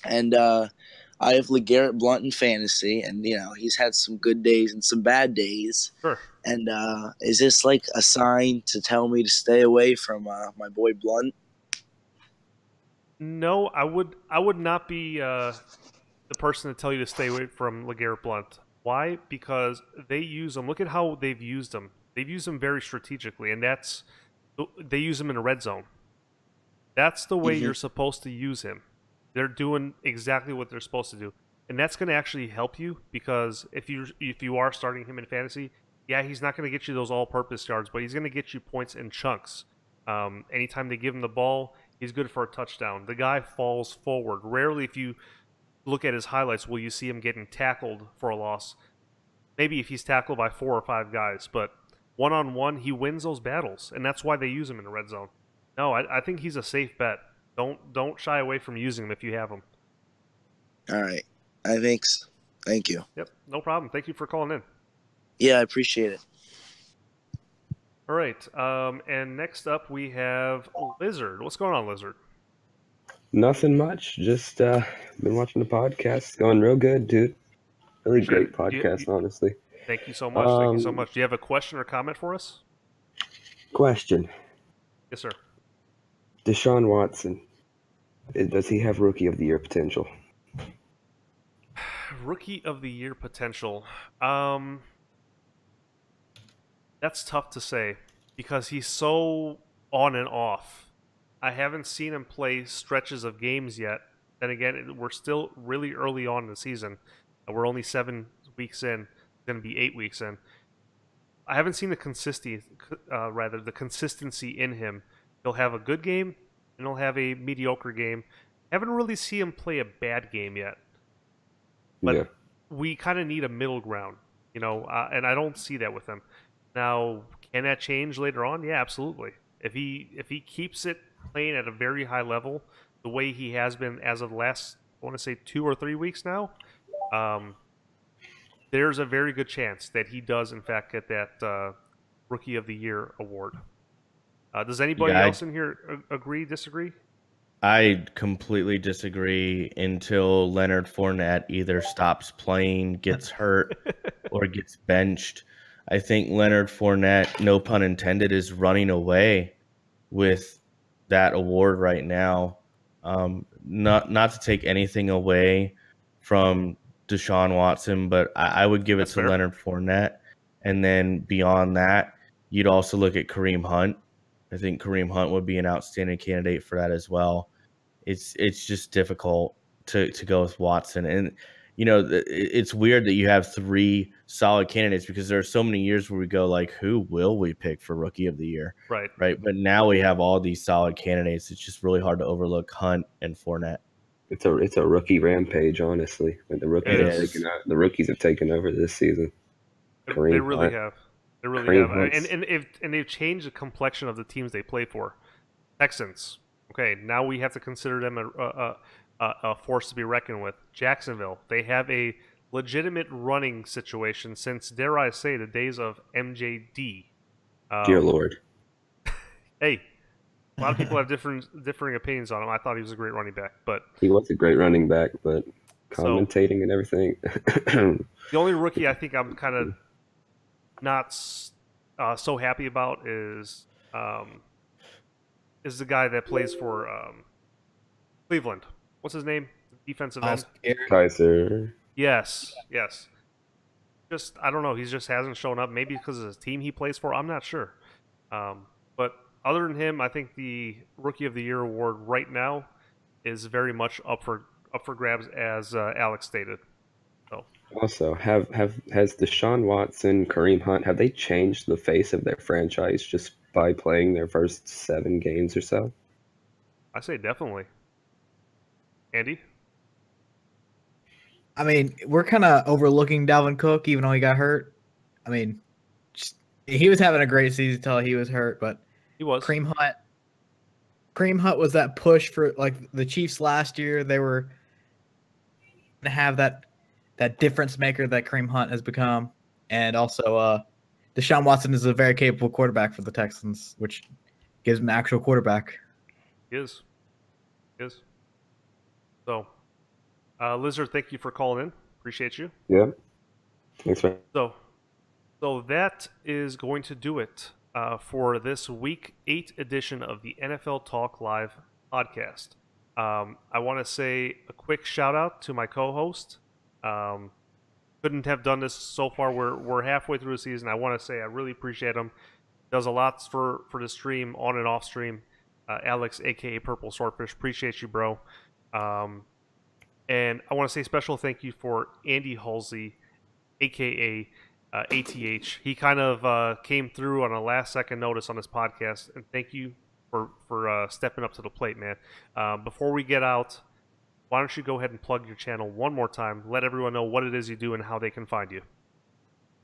And I have LeGarrette Blount in fantasy, and, he's had some good days and some bad days. Sure. And is this like a sign to tell me to stay away from my boy Blount? No, I would not be the person to tell you to stay away from LeGarrette Blount. Why? Because they use him. Look at how they've used him. They've used him very strategically, and they use him in a red zone. That's the way you're supposed to use him. They're doing exactly what they're supposed to do, and that's going to actually help you because if you are starting him in fantasy. Yeah, he's not going to get you those all-purpose yards, but he's going to get you points in chunks. Anytime they give him the ball, he's good for a touchdown. The guy falls forward. Rarely, if you look at his highlights, will you see him getting tackled for a loss. Maybe if he's tackled by 4 or 5 guys, but one-on-one, he wins those battles, and that's why they use him in the red zone. No, I think he's a safe bet. Don't shy away from using him if you have him. All right. Thanks. Thank you. Yep, no problem. Thank you for calling in. Yeah, I appreciate it. All right. And next up we have Lizard. What's going on, Lizard? Nothing much. Just been watching the podcast. It's going real good, dude. Really Appreciate great it. podcast, honestly. Thank you so much. Thank you so much. Do you have a question or comment for us? Question. Yes, sir. Deshaun Watson, does he have Rookie of the Year potential? Rookie of the Year potential. That's tough to say because he's so on and off. I haven't seen him play stretches of games yet. Then again, we're still really early on in the season. We're only 7 weeks in. It's going to be 8 weeks in. I haven't seen the consistency in him. He'll have a good game and he'll have a mediocre game. Haven't really seen him play a bad game yet. But Yeah. we kind of need a middle ground, and I don't see that with him. Now, can that change later on? Yeah, absolutely. If he keeps it playing at a very high level, the way he has been as of the last, I want to say 2 or 3 weeks now, there's a very good chance that he does, in fact, get that Rookie of the Year award. Does anybody else in here agree, disagree? I completely disagree until Leonard Fournette either stops playing, gets hurt, or gets benched. I think Leonard Fournette, no pun intended, is running away with that award right now. Not to take anything away from Deshaun Watson, but I would give it to Leonard Fournette. And then beyond that, you'd also look at Kareem Hunt. I think Kareem Hunt would be an outstanding candidate for that as well. It's just difficult to go with Watson. And, it's weird that you have 3 solid candidates because there are so many years where we go like, who will we pick for Rookie of the Year? Right. But now we have all these solid candidates. It's just really hard to overlook Hunt and Fournette. It's a rookie rampage, honestly. Like the rookies have taken over this season. They really have. They really have. And they've changed the complexion of the teams they play for. Texans. Okay, now we have to consider them a force to be reckoned with. Jacksonville. They have a legitimate running situation since, dare I say, the days of MJD. Dear Lord. Hey, a lot of people have differing opinions on him. I thought he was a great running back, but he was a great running back, but commentating and everything. The only rookie I think I'm kind of not so happy about is the guy that plays for Cleveland. What's his name? Defensive end. Kaiser. Yes. Just I don't know. He just hasn't shown up. Maybe because of his team he plays for. I'm not sure. But other than him, I think the Rookie of the Year award right now is very much up for grabs, as Alex stated. So. Also, has Deshaun Watson, Kareem Hunt, have they changed the face of their franchise just by playing their first 7 games or so? I say definitely. Andy? I mean, we're kind of overlooking Dalvin Cook, even though he got hurt. I mean, he was having a great season until he was hurt, but he was. Kareem Hunt was that push for like the Chiefs last year. They were to have that difference maker that Kareem Hunt has become, and also Deshaun Watson is a very capable quarterback for the Texans, which gives him an actual quarterback. He is. So, Lizard, thank you for calling in. Appreciate you. Yeah. Thanks, man. So that is going to do it for this Week 8 edition of the NFL Talk Live podcast. I want to say a quick shout out to my co-host. Couldn't have done this so far. We're halfway through the season. I want to say I really appreciate him. Does a lot for the stream, on and off stream. Alex, aka PurpleSwordfish, appreciate you, bro. And I want to say special thank you for Andy Halsey, aka ATH. He kind of came through on a last second notice on this podcast, and thank you for stepping up to the plate, man. Before we get out, why don't you go ahead and plug your channel one more time? Let everyone know what it is you do and how they can find you.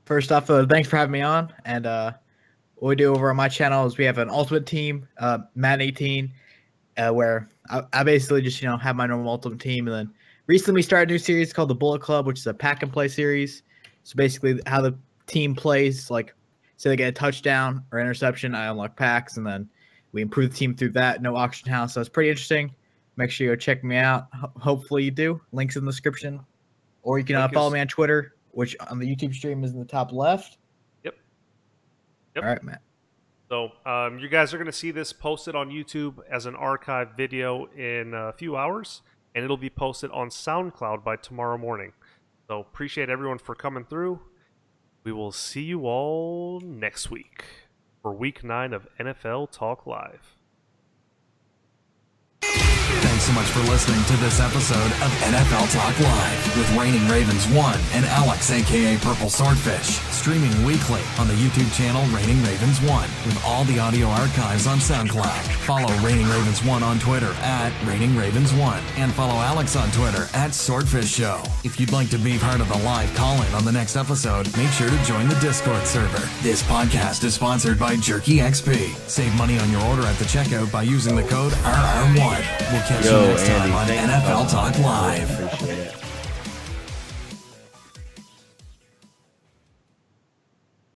First off, thanks for having me on. And what we do over on my channel is we have an ultimate team, Madden 18, where I basically just have my normal ultimate team. And then recently we started a new series called the Bullet Club, which is a pack and play series. So basically how the team plays, like say they get a touchdown or interception, I unlock packs, and then we improve the team through that. No auction house, so it's pretty interesting. Make sure you go check me out. Hopefully you do. Links in the description. Or you can follow me on Twitter, which on the YouTube stream is in the top left. Yep. All right, Matt. So you guys are going to see this posted on YouTube as an archive video in a few hours, and it'll be posted on SoundCloud by tomorrow morning. So appreciate everyone for coming through. We will see you all next week for Week 9 of NFL Talk Live. Thanks so much for listening to this episode of NFL Talk Live with Reigning Ravens 1 and Alex, aka Purple Swordfish, streaming weekly on the YouTube channel Reigning Ravens 1 with all the audio archives on SoundCloud. Follow Reigning Ravens 1 on Twitter at Reigning Ravens 1 and follow Alex on Twitter at Swordfish Show. If you'd like to be part of the live call-in on the next episode, make sure to join the Discord server. This podcast is sponsored by Jerky XP. Save money on your order at the checkout by using the code RR1. We'll catch you next time on NFL Talk Live. Appreciate it.